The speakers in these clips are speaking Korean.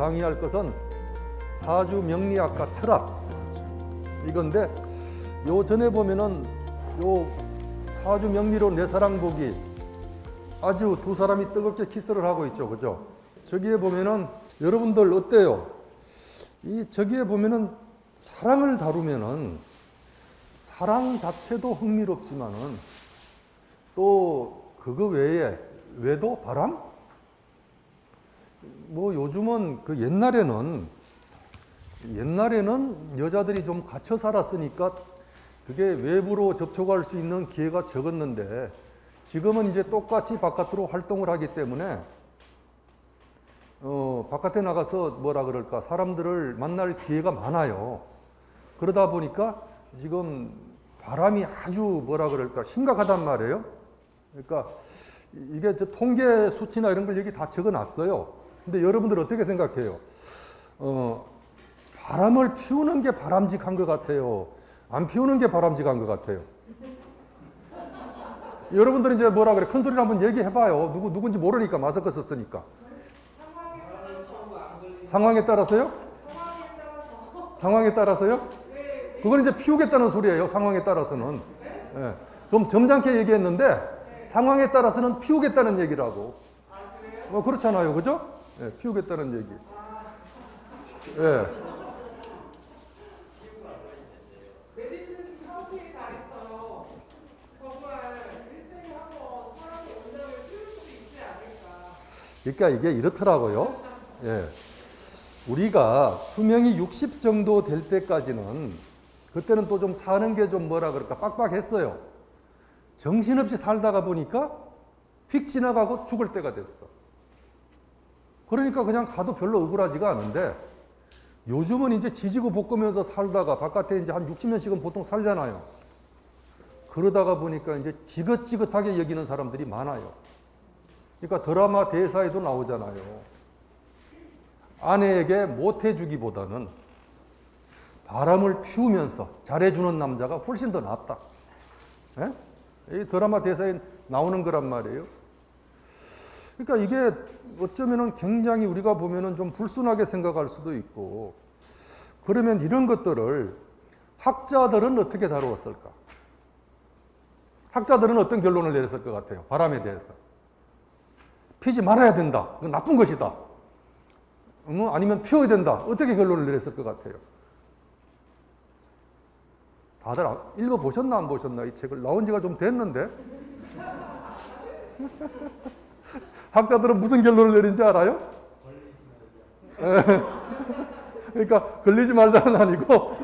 강의할 것은 사주 명리학과 철학 이건데, 요 전에 보면은 요 사주 명리로 내 사랑 보기 아주 두 사람이 뜨겁게 키스를 하고 있죠, 그죠? 저기에 보면은 여러분들 어때요? 이 저기에 보면은 사랑을 다루면은 사랑 자체도 흥미롭지만은 또 그거 외에도 바람? 뭐 요즘은 그 옛날에는 여자들이 좀 갇혀 살았으니까 그게 외부로 접촉할 수 있는 기회가 적었는데, 지금은 이제 똑같이 바깥으로 활동을 하기 때문에 바깥에 나가서 뭐라 그럴까, 사람들을 만날 기회가 많아요. 그러다 보니까 지금 바람이 아주 뭐라 그럴까 심각하단 말이에요. 그러니까 이게 저 통계 수치나 이런 걸 여기 다 적어놨어요. 근데 여러분들 어떻게 생각해요? 바람을 피우는 게 바람직한 것 같아요? 안 피우는 게 바람직한 것 같아요? 여러분들은 이제 뭐라 그래? 큰 소리로 한번 얘기해봐요. 누군지 모르니까, 마스크 썼으니까. 상황에 따라서요? 상황에 따라서요? 그건 이제 피우겠다는 소리예요. 상황에 따라서는. 예. 좀 점잖게 얘기했는데 상황에 따라서는 피우겠다는 얘기라고. 그렇잖아요, 그죠? 예, 피우겠다는 얘기. 예. 그러니까 이게 이렇더라고요. 예. 우리가 수명이 60 정도 될 때까지는, 그때는 또 좀 사는 게 좀 뭐라 그럴까 빡빡했어요. 정신없이 살다가 보니까 휙 지나가고 죽을 때가 됐어. 그러니까 그냥 가도 별로 억울하지가 않은데, 요즘은 이제 지지고 볶으면서 살다가 바깥에 이제 한 60년씩은 보통 살잖아요. 그러다가 보니까 이제 지긋지긋하게 여기는 사람들이 많아요. 그러니까 드라마 대사에도 나오잖아요. 아내에게 못해주기보다는 바람을 피우면서 잘해주는 남자가 훨씬 더 낫다. 이 드라마 대사에 나오는 거란 말이에요. 그러니까 이게 어쩌면은 굉장히 우리가 보면은 좀 불순하게 생각할 수도 있고, 그러면 이런 것들을 학자들은 어떻게 다루었을까? 학자들은 어떤 결론을 내렸을 것 같아요? 바람에 대해서. 피지 말아야 된다. 그건 나쁜 것이다. 아니면 피워야 된다. 어떻게 결론을 내렸을 것 같아요? 다들 읽어보셨나 안 보셨나? 이 책을 나온 지가 좀 됐는데. 학자들은 무슨 결론을 내린지 알아요? 그러니까 걸리지 말자는 아니고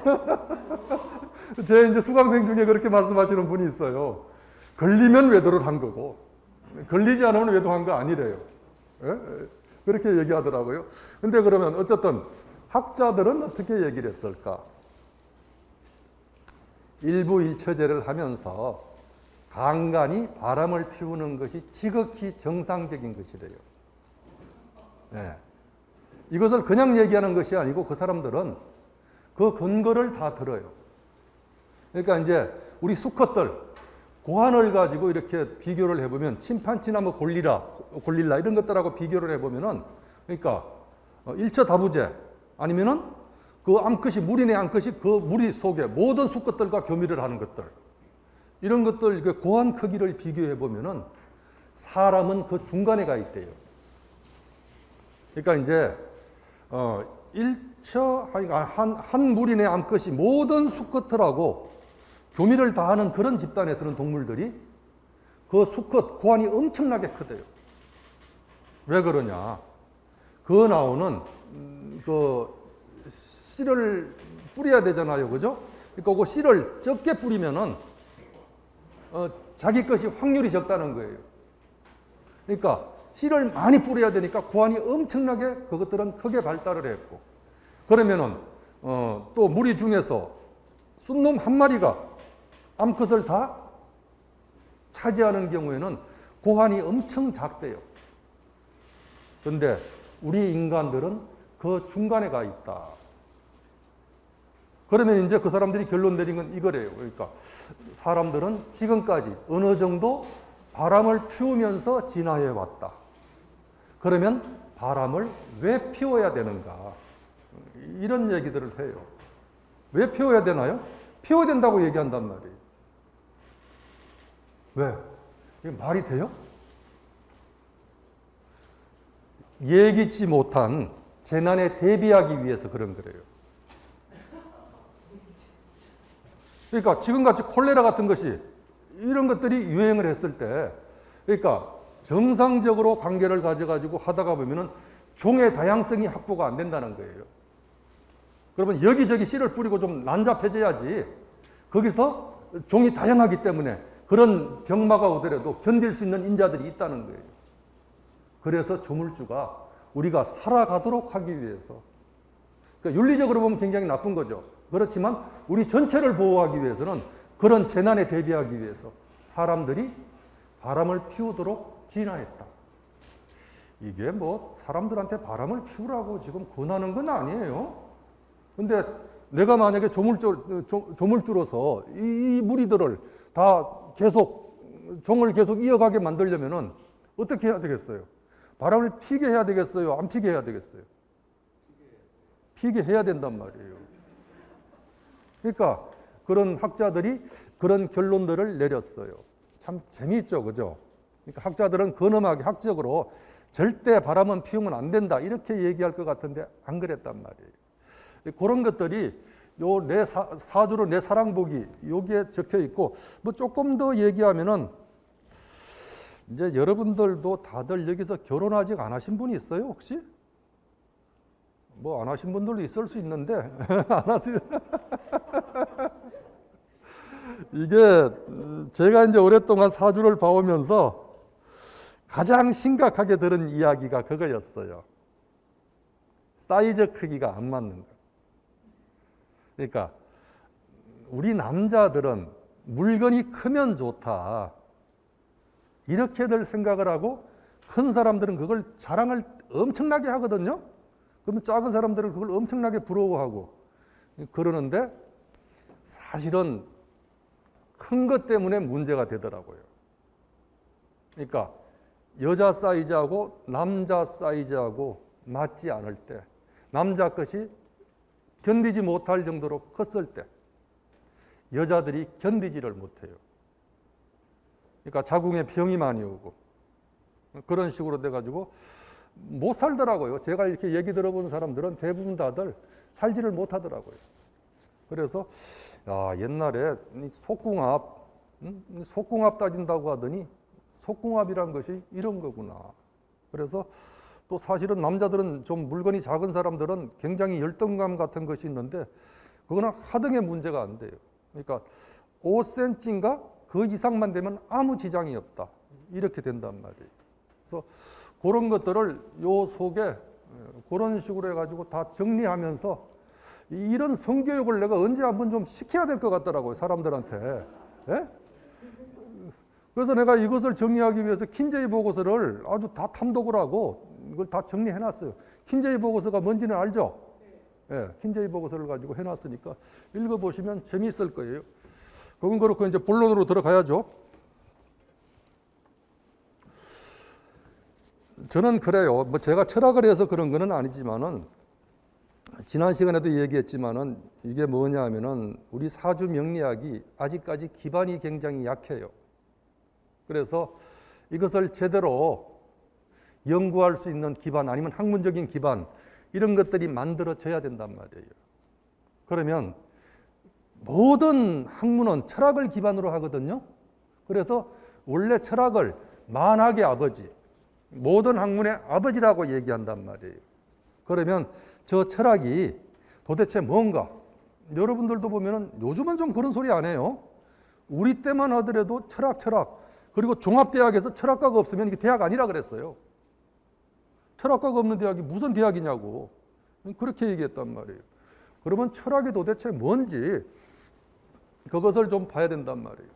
제 이제 수강생 중에 그렇게 말씀하시는 분이 있어요. 걸리면 외도를 한 거고 걸리지 않으면 외도한 거 아니래요. 그렇게 얘기하더라고요. 근데 그러면 어쨌든 학자들은 어떻게 얘기를 했을까? 일부일처제를 하면서 간간히 바람을 피우는 것이 지극히 정상적인 것이래요. 네. 이것을 그냥 얘기하는 것이 아니고 그 사람들은 그 근거를 다 들어요. 그러니까 이제 우리 수컷들 고환을 가지고 이렇게 비교를 해보면 침판치나 뭐 골릴라 이런 것들하고 비교를 해보면은, 그러니까 일처다부제 아니면은 그 암컷이 무리네 암컷이 그 무리 속에 모든 수컷들과 교미를 하는 것들, 이런 것들 그 고환 크기를 비교해 보면은 사람은 그 중간에 가 있대요. 그러니까 이제 한 무리네 암컷이 모든 수컷들하고 교미를 다하는 그런 집단에 서는 동물들이 그 수컷 고환이 엄청나게 크대요. 왜 그러냐? 그 나오는 그 씨를 뿌려야 되잖아요, 그죠? 그러니까 그 씨를 적게 뿌리면은 자기 것이 확률이 적다는 거예요. 그러니까 씨를 많이 뿌려야 되니까 고환이 엄청나게 그것들은 크게 발달을 했고, 그러면은 또 무리 중에서 순놈 한 마리가 암컷을 다 차지하는 경우에는 고환이 엄청 작대요. 그런데 우리 인간들은 그 중간에 가 있다. 그러면 이제 그 사람들이 결론 내린 건 이거래요. 그러니까 사람들은 지금까지 어느 정도 바람을 피우면서 진화해 왔다. 그러면 바람을 왜 피워야 되는가? 이런 얘기들을 해요. 왜 피워야 되나요? 피워야 된다고 얘기한단 말이에요. 왜? 이게 말이 돼요? 예기치 못한 재난에 대비하기 위해서 그런 거래요. 그러니까 지금같이 콜레라 같은 것이 이런 것들이 유행을 했을 때, 그러니까 정상적으로 관계를 가져가지고 하다가 보면은 종의 다양성이 확보가 안 된다는 거예요. 그러면 여기저기 씨를 뿌리고 좀 난잡해져야지 거기서 종이 다양하기 때문에 그런 병마가 오더라도 견딜 수 있는 인자들이 있다는 거예요. 그래서 조물주가 우리가 살아가도록 하기 위해서, 그러니까 윤리적으로 보면 굉장히 나쁜 거죠. 그렇지만 우리 전체를 보호하기 위해서는 그런 재난에 대비하기 위해서 사람들이 바람을 피우도록 진화했다. 이게 뭐 사람들한테 바람을 피우라고 지금 권하는 건 아니에요. 근데 내가 만약에 조물주로서 이 무리들을 다 계속 종을 계속 이어가게 만들려면은 어떻게 해야 되겠어요? 바람을 피게 해야 되겠어요? 안 피게 해야 되겠어요? 피게 해야 된단 말이에요. 그러니까 그런 학자들이 그런 결론들을 내렸어요. 참 재미있죠, 그죠? 그러니까 학자들은 근엄하게 학적으로 절대 바람은 피우면 안 된다 이렇게 얘기할 것 같은데 안 그랬단 말이에요. 그런 것들이 요 내 사주로 내 사랑복이 여기에 적혀 있고, 뭐 조금 더 얘기하면은 이제 여러분들도 다들 여기서 결혼 아직 안 하신 분이 있어요, 혹시? 뭐 안 하신 분들도 있을 수 있는데 안 하시. 이게 제가 이제 오랫동안 사주를 봐오면서 가장 심각하게 들은 이야기가 그거였어요. 사이즈 크기가 안 맞는 거. 그러니까 우리 남자들은 물건이 크면 좋다 이렇게들 생각을 하고, 큰 사람들은 그걸 자랑을 엄청나게 하거든요. 그러면 작은 사람들은 그걸 엄청나게 부러워하고 그러는데, 사실은 큰 것 때문에 문제가 되더라고요. 그러니까 여자 사이즈하고 남자 사이즈하고 맞지 않을 때, 남자 것이 견디지 못할 정도로 컸을 때 여자들이 견디지를 못해요. 그러니까 자궁에 병이 많이 오고 그런 식으로 돼가지고 못 살더라고요. 제가 이렇게 얘기 들어본 사람들은 대부분 다들 살지를 못하더라고요. 그래서 옛날에 속궁합 따진다고 하더니 속궁합이란 것이 이런 거구나. 그래서 또 사실은 남자들은 좀 물건이 작은 사람들은 굉장히 열등감 같은 것이 있는데 그거는 하등의 문제가 안 돼요. 그러니까 5cm인가 그 이상만 되면 아무 지장이 없다. 이렇게 된단 말이에요. 그래서 그런 것들을 요 속에 그런 식으로 해가지고 다 정리하면서 이런 성교육을 내가 언제 한번 좀 시켜야 될 것 같더라고요, 사람들한테. 예? 그래서 내가 이것을 정리하기 위해서 킨제이 보고서를 아주 다 탐독을 하고 이걸 다 정리해놨어요. 킨제이 보고서가 뭔지는 알죠? 예, 킨제이 보고서를 가지고 해놨으니까 읽어보시면 재미있을 거예요. 그건 그렇고 이제 본론으로 들어가야죠. 저는 그래요. 뭐 제가 철학을 해서 그런 거는 아니지만은, 지난 시간에도 얘기했지만은 이게 뭐냐 하면은 우리 사주 명리학이 아직까지 기반이 굉장히 약해요. 그래서 이것을 제대로 연구할 수 있는 기반, 아니면 학문적인 기반, 이런 것들이 만들어져야 된단 말이에요. 그러면 모든 학문은 철학을 기반으로 하거든요. 그래서 원래 철학을 만학의 아버지, 모든 학문의 아버지라고 얘기한단 말이에요. 그러면 저 철학이 도대체 뭔가? 여러분들도 보면은 요즘은 좀 그런 소리 안 해요. 우리 때만 하더라도 철학, 그리고 종합대학에서 철학과가 없으면 이게 대학 아니라 그랬어요. 철학과가 없는 대학이 무슨 대학이냐고 그렇게 얘기했단 말이에요. 그러면 철학이 도대체 뭔지 그것을 좀 봐야 된단 말이에요.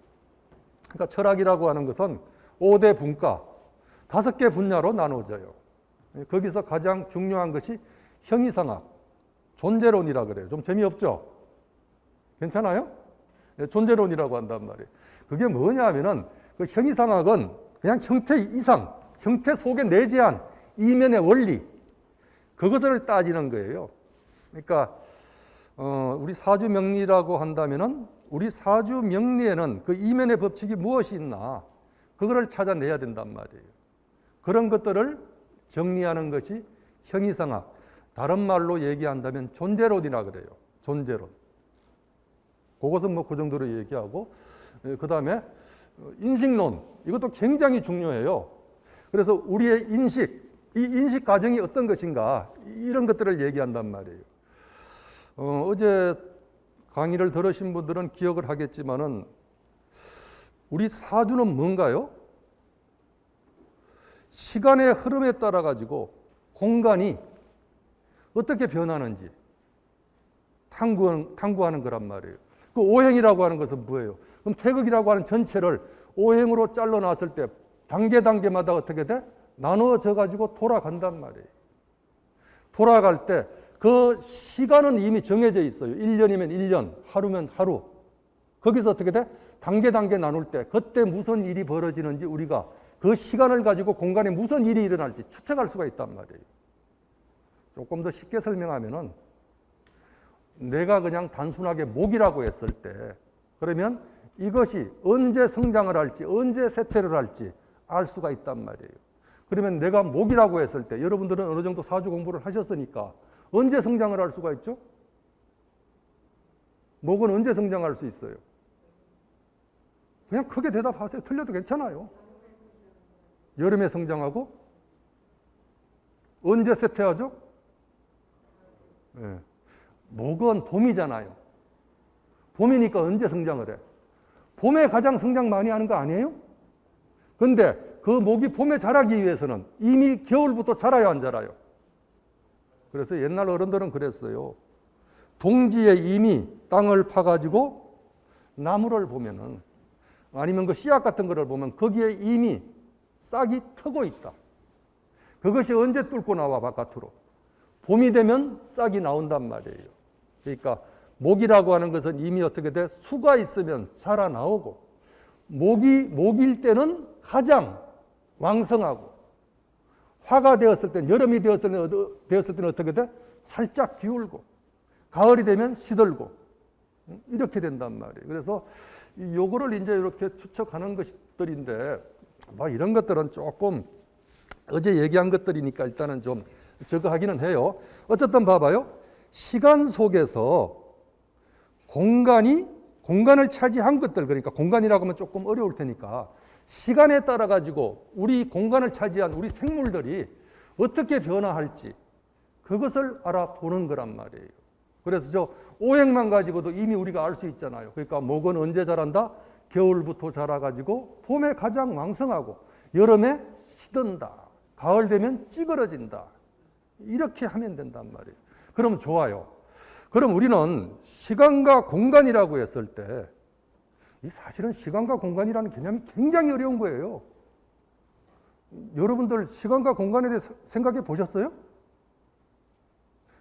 그러니까 철학이라고 하는 것은 5대 분과 5개 분야로 나눠져요. 거기서 가장 중요한 것이 형이상학, 존재론이라 그래요. 좀 재미없죠? 괜찮아요? 존재론이라고 한단 말이에요. 그게 뭐냐 하면은 그 형이상학은 그냥 형태 이상, 형태 속에 내재한 이면의 원리, 그것을 따지는 거예요. 그러니까 우리 사주 명리라고 한다면은 우리 사주 명리에는 그 이면의 법칙이 무엇이 있나 그거를 찾아내야 된단 말이에요. 그런 것들을 정리하는 것이 형이상학, 다른 말로 얘기한다면 존재론이라 그래요. 존재론. 그것은 뭐 그 정도로 얘기하고, 그 다음에 인식론, 이것도 굉장히 중요해요. 그래서 우리의 인식, 이 인식 과정이 어떤 것인가 이런 것들을 얘기한단 말이에요. 어제 강의를 들으신 분들은 기억을 하겠지만은 우리 사주는 뭔가요? 시간의 흐름에 따라 가지고 공간이 어떻게 변하는지 탐구하는 거란 말이에요. 그 오행이라고 하는 것은 뭐예요? 그럼 태극이라고 하는 전체를 오행으로 잘라놨을 때 단계마다 어떻게 돼? 나누어져 가지고 돌아간단 말이에요. 돌아갈 때 그 시간은 이미 정해져 있어요. 1년이면 1년, 하루면 하루. 거기서 어떻게 돼? 단계 나눌 때 그때 무슨 일이 벌어지는지 우리가 그 시간을 가지고 공간에 무슨 일이 일어날지 추측할 수가 있단 말이에요. 조금 더 쉽게 설명하면은 내가 그냥 단순하게 목이라고 했을 때 그러면 이것이 언제 성장을 할지 언제 쇠퇴를 할지 알 수가 있단 말이에요. 그러면 내가 목이라고 했을 때 여러분들은 어느 정도 사주 공부를 하셨으니까 언제 성장을 할 수가 있죠? 목은 언제 성장할 수 있어요? 그냥 크게 대답하세요. 틀려도 괜찮아요. 여름에 성장하고 언제 쇠퇴하죠? 네. 목은 봄이잖아요. 봄이니까 언제 성장을 해? 봄에 가장 성장 많이 하는 거 아니에요? 근데 그 목이 봄에 자라기 위해서는 이미 겨울부터 자라요, 안 자라요? 그래서 옛날 어른들은 그랬어요. 동지에 이미 땅을 파가지고 나무를 보면은 아니면 그 씨앗 같은 거를 보면 거기에 이미 싹이 트고 있다. 그것이 언제 뚫고 나와 바깥으로? 봄이 되면 싹이 나온단 말이에요. 그러니까 목이라고 하는 것은 이미 어떻게 돼? 수가 있으면 자라나오고 목일 때는 가장 왕성하고 화가 되었을 때는 여름이 되었을 때는 어떻게 돼? 살짝 기울고 가을이 되면 시들고 이렇게 된단 말이에요. 그래서 요거를 이제 이렇게 추측하는 것들인데 이런 것들은 조금 어제 얘기한 것들이니까 일단은 좀 저거 하기는 해요. 어쨌든 봐봐요. 시간 속에서 공간을 차지한 것들, 그러니까 공간이라고 하면 조금 어려울 테니까 시간에 따라 가지고 우리 공간을 차지한 우리 생물들이 어떻게 변화할지 그것을 알아보는 거란 말이에요. 그래서 저 오행만 가지고도 이미 우리가 알 수 있잖아요. 그러니까 목은 언제 자란다? 겨울부터 자라가지고 봄에 가장 왕성하고 여름에 시든다. 가을 되면 찌그러진다. 이렇게 하면 된단 말이에요. 그럼 좋아요. 그럼 우리는 시간과 공간이라고 했을 때 사실은 시간과 공간이라는 개념이 굉장히 어려운 거예요. 여러분들 시간과 공간에 대해서 생각해 보셨어요?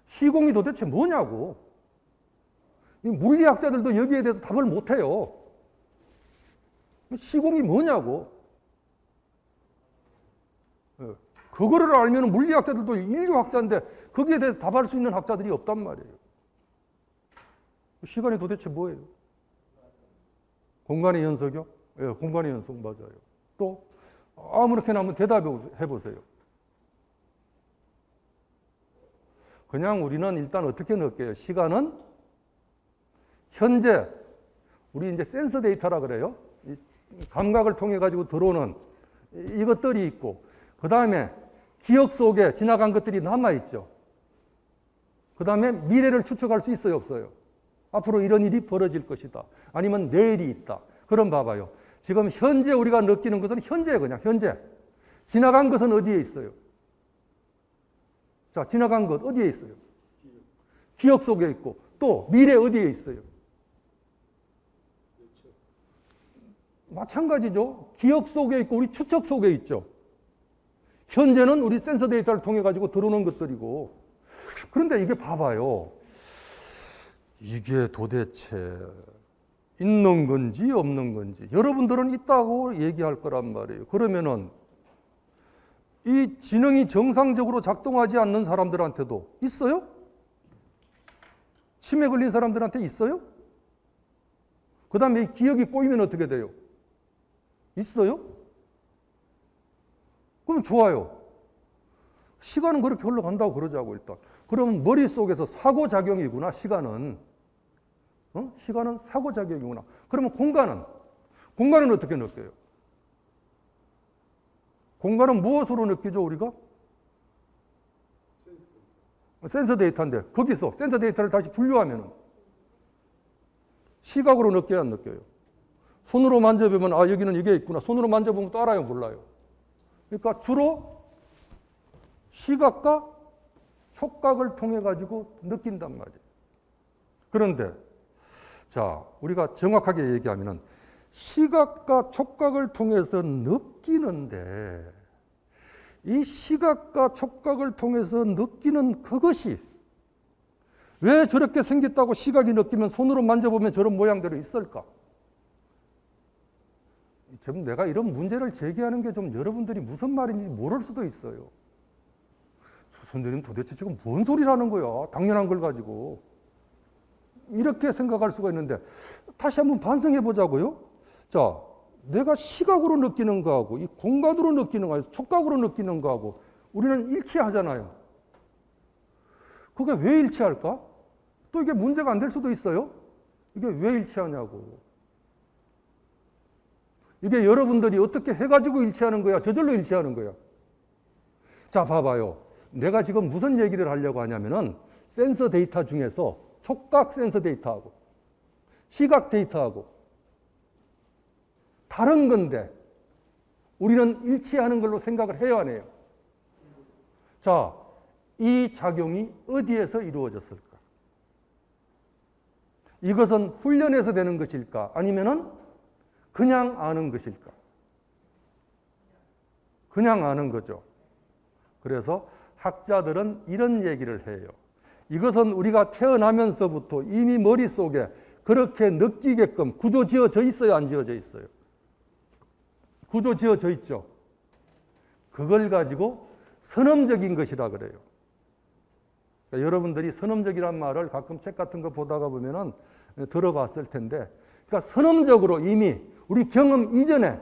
시공이 도대체 뭐냐고. 물리학자들도 여기에 대해서 답을 못해요. 시공이 뭐냐고. 그거를 알면 물리학자들도 인류학자인데 거기에 대해서 답할 수 있는 학자들이 없단 말이에요. 시간이 도대체 뭐예요? 공간의 연속이요? 예, 공간의 연속 맞아요. 또 아무렇게나 한번 대답해 보세요. 그냥 우리는 일단 어떻게 넣을게요? 시간은 현재 우리 이제 센서 데이터라 그래요. 감각을 통해 가지고 들어오는 이것들이 있고 그 다음에 기억 속에 지나간 것들이 남아 있죠. 그 다음에 미래를 추측할 수 있어요, 없어요? 앞으로 이런 일이 벌어질 것이다. 아니면 내일이 있다. 그럼 봐봐요. 지금 현재 우리가 느끼는 것은 현재예요, 그냥 현재. 지나간 것은 어디에 있어요? 자, 지나간 것 어디에 있어요? 기억 속에 있고 또 미래 어디에 있어요? 마찬가지죠. 기억 속에 있고 우리 추측 속에 있죠. 현재는 우리 센서 데이터를 통해 가지고 들어오는 것들이고 그런데 이게 봐봐요. 이게 도대체 있는 건지 없는 건지 여러분들은 있다고 얘기할 거란 말이에요. 그러면은 이 지능이 정상적으로 작동하지 않는 사람들한테도 있어요? 치매 걸린 사람들한테 있어요? 그 다음에 이 기억이 꼬이면 어떻게 돼요? 있어요? 그럼 좋아요. 시간은 그렇게 흘러간다고 그러자고 일단. 그러면 머릿속에서 사고작용이구나, 시간은. 시간은 사고작용이구나. 그러면 공간은 어떻게 느껴요? 공간은 무엇으로 느끼죠, 우리가? 센서 데이터인데, 거기서 센서 데이터를 다시 분류하면 시각으로 느껴야 안 느껴요? 손으로 만져보면, 아, 여기는 이게 있구나. 손으로 만져보면 또 알아요, 몰라요? 그러니까 주로 시각과 촉각을 통해 가지고 느낀단 말이에요. 그런데, 자, 우리가 정확하게 얘기하면은, 시각과 촉각을 통해서 느끼는데, 이 시각과 촉각을 통해서 느끼는 그것이 왜 저렇게 생겼다고 시각이 느끼면 손으로 만져보면 저런 모양대로 있을까? 좀 내가 이런 문제를 제기하는 게 좀 여러분들이 무슨 말인지 모를 수도 있어요. 선생님 도대체 지금 뭔 소리를 하는 거야? 당연한 걸 가지고. 이렇게 생각할 수가 있는데 다시 한번 반성해 보자고요. 자, 내가 시각으로 느끼는 거하고 이 공간으로 느끼는 거하고 촉각으로 느끼는 거하고 우리는 일치하잖아요. 그게 왜 일치할까? 또 이게 문제가 안 될 수도 있어요. 이게 왜 일치하냐고. 이게 여러분들이 어떻게 해가지고 일치하는 거야? 저절로 일치하는 거야. 자, 봐봐요. 내가 지금 무슨 얘기를 하려고 하냐면은 센서 데이터 중에서 촉각 센서 데이터하고 시각 데이터하고 다른 건데 우리는 일치하는 걸로 생각을 해야 하네요. 자, 이 작용이 어디에서 이루어졌을까? 이것은 훈련해서 되는 것일까? 아니면은 그냥 아는 것일까? 그냥 아는 거죠. 그래서 학자들은 이런 얘기를 해요. 이것은 우리가 태어나면서부터 이미 머릿속에 그렇게 느끼게끔 구조 지어져 있어요? 안 지어져 있어요? 구조 지어져 있죠. 그걸 가지고 선험적인 것이라 그래요. 그러니까 여러분들이 선험적이란 말을 가끔 책 같은 거 보다가 보면은 들어봤을 텐데, 그러니까 선험적으로 이미 우리 경험 이전에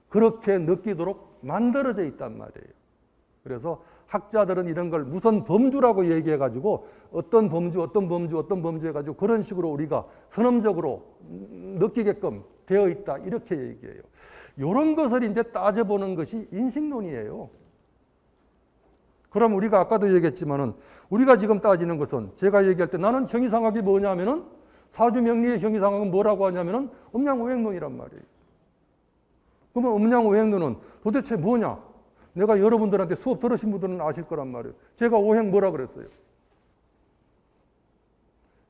그렇게 느끼도록 만들어져 있단 말이에요. 그래서 학자들은 이런 걸 무슨 범주라고 얘기해가지고 어떤 범주 해가지고 그런 식으로 우리가 선험적으로 느끼게끔 되어 있다 이렇게 얘기해요. 이런 것을 이제 따져보는 것이 인식론이에요. 그럼 우리가 아까도 얘기했지만은 우리가 지금 따지는 것은 제가 얘기할 때 나는 형이상학이 뭐냐면은 사주명리의 형이상학은 뭐라고 하냐면은 음양오행론이란 말이에요. 그러면 음양오행론은 도대체 뭐냐? 내가 여러분들한테 수업 들으신 분들은 아실 거란 말이에요. 제가 오행 뭐라 그랬어요?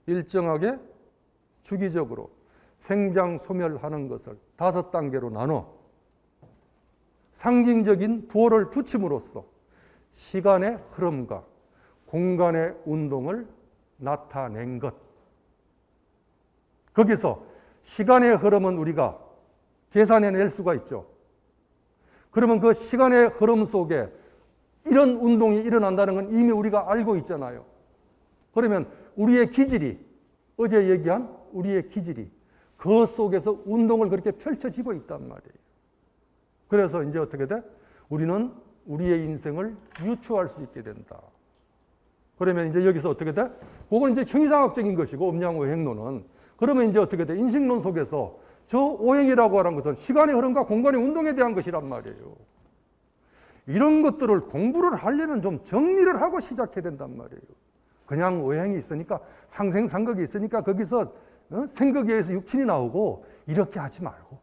일정하게 주기적으로 생장소멸하는 것을 5단계로 나눠 상징적인 부호를 붙임으로써 시간의 흐름과 공간의 운동을 나타낸 것. 거기서 시간의 흐름은 우리가 계산해낼 수가 있죠. 그러면 그 시간의 흐름 속에 이런 운동이 일어난다는 건 이미 우리가 알고 있잖아요. 그러면 우리의 기질이, 어제 얘기한 우리의 기질이 그 속에서 운동을 그렇게 펼쳐지고 있단 말이에요. 그래서 이제 어떻게 돼? 우리는 우리의 인생을 유추할 수 있게 된다. 그러면 이제 여기서 어떻게 돼? 그건 이제 형이상학적인 것이고, 음양오행론은. 그러면 이제 어떻게 돼? 인식론 속에서 저 오행이라고 하는 것은 시간의 흐름과 공간의 운동에 대한 것이란 말이에요. 이런 것들을 공부를 하려면 좀 정리를 하고 시작해야 된단 말이에요. 그냥 오행이 있으니까, 상생상극이 있으니까 거기서 생극에 의해서 육친이 나오고 이렇게 하지 말고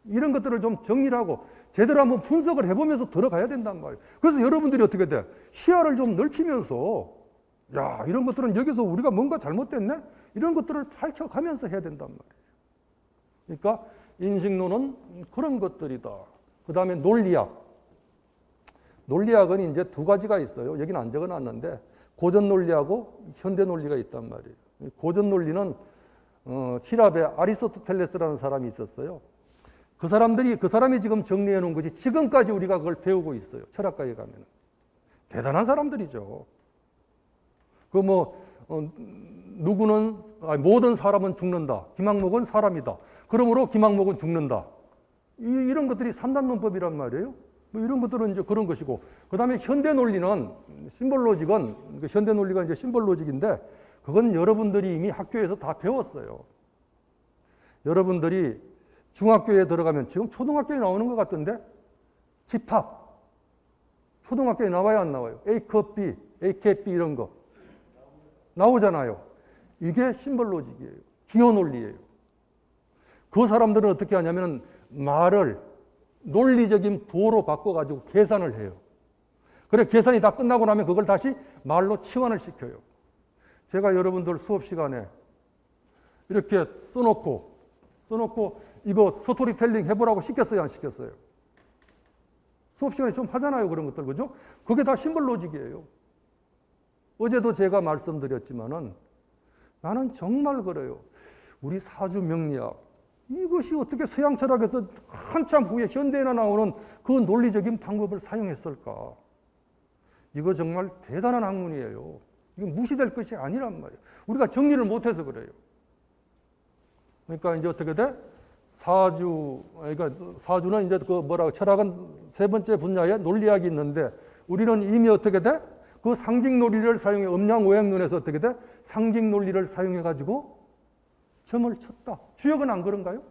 이런 것들을 좀 정리를 하고 제대로 한번 분석을 해보면서 들어가야 된단 말이에요. 그래서 여러분들이 어떻게 돼? 시야를 좀 넓히면서 야, 이런 것들은 여기서 우리가 뭔가 잘못됐네? 이런 것들을 밝혀가면서 해야 된단 말이에요. 그러니까 인식론은 그런 것들이다. 그 다음에 논리학. 논리학은 이제 두 가지가 있어요. 여기는 안 적어놨는데 고전 논리하고 현대 논리가 있단 말이에요. 고전 논리는 히랍에 아리스토텔레스라는 사람이 있었어요. 그 사람이 지금 정리해 놓은 것이 지금까지 우리가 그걸 배우고 있어요. 철학가에 가면. 대단한 사람들이죠. 모든 사람은 죽는다. 김학목은 사람이다. 그러므로 김학목은 죽는다. 이런 것들이 3단 논법이란 말이에요. 이런 것들은 이제 그런 것이고, 그 다음에 현대 논리는, 심볼로직은, 현대 논리가 이제 심볼로직인데, 그건 여러분들이 이미 학교에서 다 배웠어요. 여러분들이 중학교에 들어가면, 지금 초등학교에 나오는 것 같던데, 집합. 초등학교에 나와야 안 나와요? A 컵 B, A 캡 B 이런 거. 나오잖아요. 이게 심볼로직이에요. 기호 논리예요. 그 사람들은 어떻게 하냐면, 말을 논리적인 도로 바꿔가지고 계산을 해요. 그래, 계산이 다 끝나고 나면 그걸 다시 말로 치환을 시켜요. 제가 여러분들 수업 시간에 이렇게 써놓고 이거 스토리텔링 해보라고 시켰어요, 안 시켰어요? 수업 시간에 좀 하잖아요, 그런 것들, 그죠? 그게 다 심볼로직이에요. 어제도 제가 말씀드렸지만은 나는 정말 그래요. 우리 사주 명리학, 이것이 어떻게 서양 철학에서 한참 후에 현대에나 나오는 그 논리적인 방법을 사용했을까? 이거 정말 대단한 학문이에요. 이건 무시될 것이 아니란 말이에요. 우리가 정리를 못해서 그래요. 그러니까 이제 어떻게 돼? 그러니까 사주는 이제 철학은 세 번째 분야에 논리학이 있는데, 우리는 이미 어떻게 돼? 그 상징 논리를 사용해, 음양오행론에서 어떻게 돼? 상징 논리를 사용해가지고 점을 쳤다. 주역은 안 그런가요?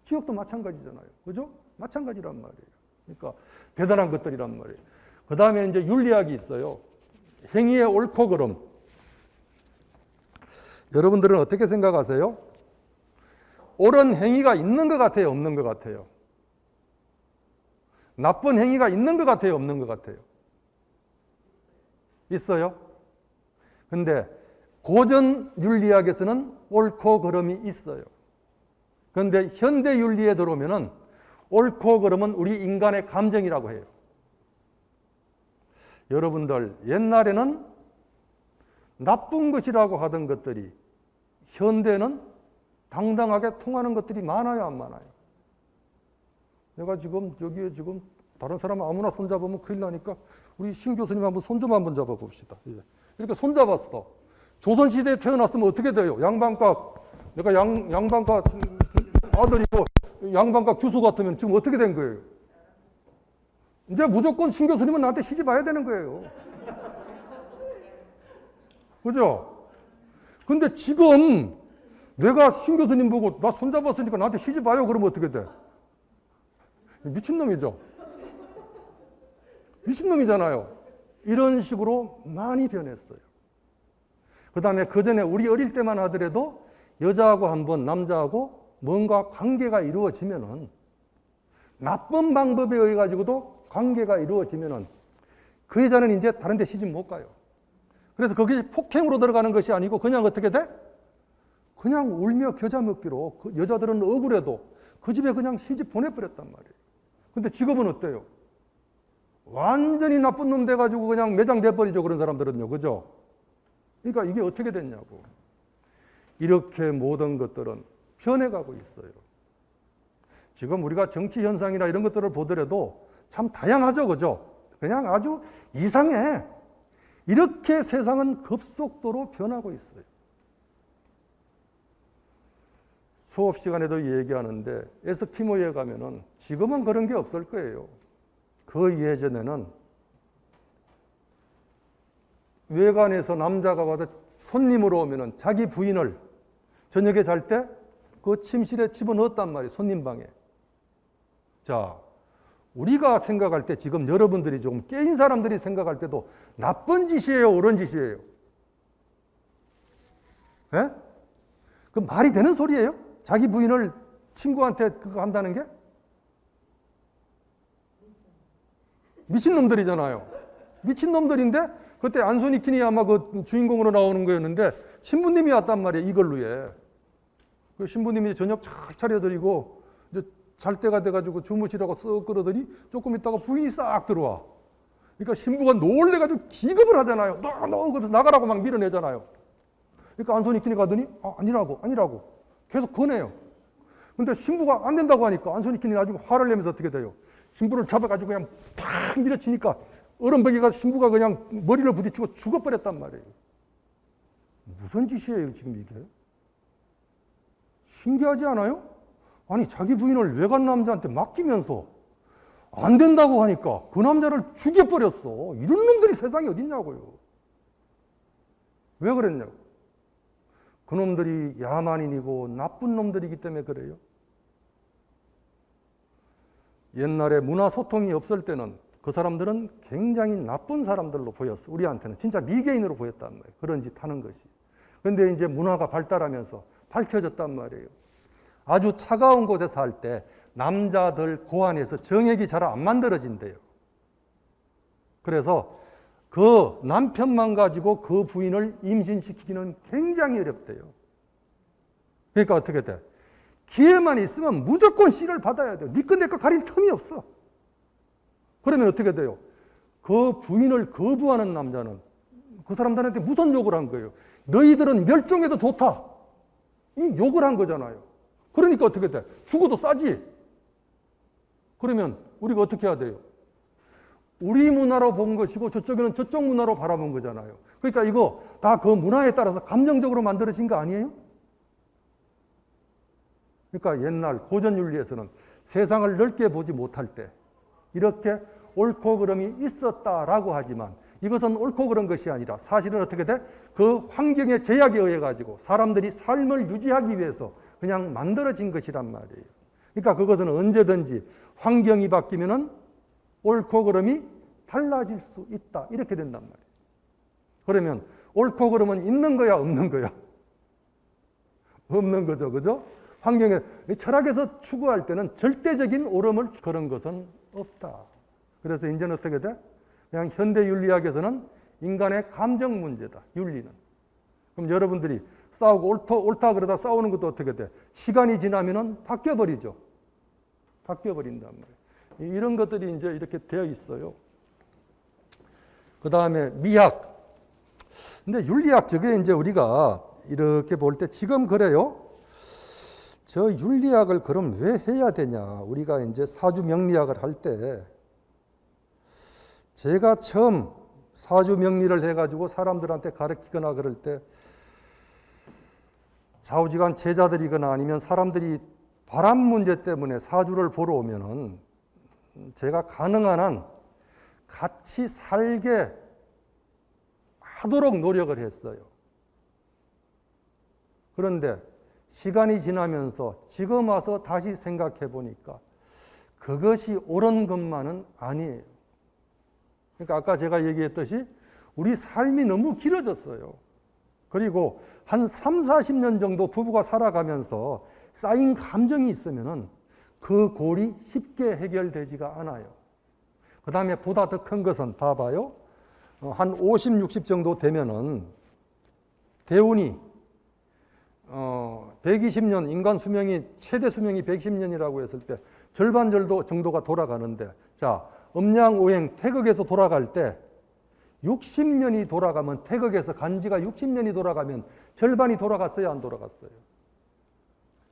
주역도 마찬가지잖아요. 그죠? 마찬가지란 말이에요. 그러니까 대단한 것들이란 말이에요. 그 다음에 이제 윤리학이 있어요. 행위의 옳고 그름. 여러분들은 어떻게 생각하세요? 옳은 행위가 있는 것 같아요? 없는 것 같아요? 나쁜 행위가 있는 것 같아요? 없는 것 같아요? 있어요? 근데 고전 윤리학에서는 옳고 그름이 있어요. 그런데 현대 윤리에 들어오면은 옳고 그름은 우리 인간의 감정이라고 해요. 여러분들, 옛날에는 나쁜 것이라고 하던 것들이 현대는 당당하게 통하는 것들이 많아요, 안 많아요? 내가 지금 여기에 지금 다른 사람 아무나 손잡으면 큰일 나니까 우리 신 교수님 손 좀 한번 잡아봅시다. 이렇게 손잡았어. 조선시대에 태어났으면 어떻게 돼요? 양반과, 내가 양반과 아들이고 양반과 교수 같으면 지금 어떻게 된 거예요? 이제 무조건 신 교수님은 나한테 시집 와야 되는 거예요. 그죠? 근데 지금 내가 신 교수님 보고 나 손잡았으니까 나한테 시집 와요 그러면 어떻게 돼? 미친놈이죠? 미친놈이잖아요. 이런 식으로 많이 변했어요. 그 다음에 그 전에 우리 어릴 때만 하더라도 여자하고 한번 남자하고 뭔가 관계가 이루어지면은 나쁜 방법에 의해 가지고도 관계가 이루어지면은 그 여자는 이제 다른 데 시집 못 가요. 그래서 그게 폭행으로 들어가는 것이 아니고 그냥 어떻게 돼? 그냥 울며 겨자 먹기로 그 여자들은 억울해도 그 집에 그냥 시집 보내버렸단 말이에요. 근데 직업은 어때요? 완전히 나쁜 놈 돼가지고 그냥 매장돼버리죠. 그런 사람들은요. 그죠? 그러니까 이게 어떻게 됐냐고. 이렇게 모든 것들은 변해가고 있어요. 지금 우리가 정치 현상이나 이런 것들을 보더라도 참 다양하죠. 그죠? 그냥 아주 이상해. 이렇게 세상은 급속도로 변하고 있어요. 수업 시간에도 얘기하는데 에스키모에 가면은 지금은 그런 게 없을 거예요. 그 예전에는 외관에서 남자가 와서 손님으로 오면은 자기 부인을 저녁에 잘 때 그 침실에 집어넣었단 말이에요. 손님 방에. 자, 우리가 생각할 때 지금 여러분들이 조금 깨인 사람들이 생각할 때도 나쁜 짓이에요? 옳은 짓이에요? 예? 그 말이 되는 소리예요? 자기 부인을 친구한테 그거 한다는 게? 미친놈들이잖아요. 미친놈들인데 그때 안소니 킨이 아마 그 주인공으로 나오는 거였는데 신부님이 왔단 말이에요. 이걸로에. 그 신부님이 저녁 잘 차려드리고 이제 잘 때가 돼가지고 주무시라고 쓱 끌어더니 조금 있다가 부인이 싹 들어와. 그러니까 신부가 놀래가지고 기겁을 하잖아요. 너 그래서 나가라고 막 밀어내잖아요. 그러니까 안소니 킨이 가더니 아니라고 계속 권해요. 근데 신부가 안 된다고 하니까 안소니킨이 나중에 화를 내면서 어떻게 돼요? 신부를 잡아가지고 그냥 팍 밀어치니까 얼음벽에 가서 신부가 그냥 머리를 부딪히고 죽어버렸단 말이에요. 무슨 짓이에요, 지금 이게? 신기하지 않아요? 아니, 자기 부인을 외간 남자한테 맡기면서 안 된다고 하니까 그 남자를 죽여버렸어. 이런 놈들이 세상에 어딨냐고요. 왜 그랬냐고. 그 놈들이 야만인이고 나쁜 놈들이기 때문에 그래요. 옛날에 문화 소통이 없을 때는 그 사람들은 굉장히 나쁜 사람들로 보였어. 우리한테는 진짜 미개인으로 보였단 말이에요. 그런 짓 하는 것이. 그런데 이제 문화가 발달하면서 밝혀졌단 말이에요. 아주 차가운 곳에 살 때 남자들 고안에서 정액이 잘 안 만들어진대요. 그래서 그 남편만 가지고 그 부인을 임신시키기는 굉장히 어렵대요. 그러니까 어떻게 돼? 기회만 있으면 무조건 씨를 받아야 돼요. 니꺼 내꺼 가릴 틈이 없어. 그러면 어떻게 돼요? 그 부인을 거부하는 남자는 그 사람들한테 무슨 욕을 한 거예요? 너희들은 멸종해도 좋다. 이 욕을 한 거잖아요. 그러니까 어떻게 돼? 죽어도 싸지. 그러면 우리가 어떻게 해야 돼요? 우리 문화로 본 것이고 저쪽에는 저쪽 문화로 바라본 거잖아요. 그러니까 이거 다 그 문화에 따라서 감정적으로 만들어진 거 아니에요? 그러니까 옛날 고전윤리에서는 세상을 넓게 보지 못할 때 이렇게 옳고 그름이 있었다라고 하지만 이것은 옳고 그런 것이 아니라 사실은 어떻게 돼? 그 환경의 제약에 의해 가지고 사람들이 삶을 유지하기 위해서 그냥 만들어진 것이란 말이에요. 그러니까 그것은 언제든지 환경이 바뀌면은 옳고 그름이 달라질 수 있다. 이렇게 된단 말이에요. 그러면 옳고 그름은 있는 거야, 없는 거야? 없는 거죠. 그죠? 환경에, 철학에서 추구할 때는 절대적인 옳음을 그런 것은 없다. 그래서 이제는 어떻게 돼? 그냥 현대 윤리학에서는 인간의 감정 문제다. 윤리는. 그럼 여러분들이 싸우고 옳다 그러다 싸우는 것도 어떻게 돼? 시간이 지나면은 바뀌어버리죠. 바뀌어버린단 말이에요. 이런 것들이 이제 이렇게 되어 있어요. 그 다음에 미학. 근데 윤리학 저게 이제 우리가 이렇게 볼 때 지금 그래요. 저 윤리학을 그럼 왜 해야 되냐? 우리가 이제 사주명리학을 할 때 제가 처음 사주명리를 해가지고 사람들한테 가르치거나 그럴 때 좌우지간 제자들이거나 아니면 사람들이 바람 문제 때문에 사주를 보러 오면은 제가 가능한 한 같이 살게 하도록 노력을 했어요. 그런데 시간이 지나면서 지금 와서 다시 생각해 보니까 그것이 옳은 것만은 아니에요. 그러니까 아까 제가 얘기했듯이 우리 삶이 너무 길어졌어요. 그리고 한 3, 40년 정도 부부가 살아가면서 쌓인 감정이 있으면은 그 골이 쉽게 해결되지가 않아요. 그 다음에 보다 더 큰 것은 봐봐요. 한 50, 60 정도 되면은 대운이 120년, 인간 수명이 최대 수명이 110년이라고 했을 때 절반 정도가 돌아가는데, 자, 음양오행 태극에서 돌아갈 때 60년이 돌아가면, 태극에서 간지가 60년이 돌아가면 절반이 돌아갔어요, 안 돌아갔어요?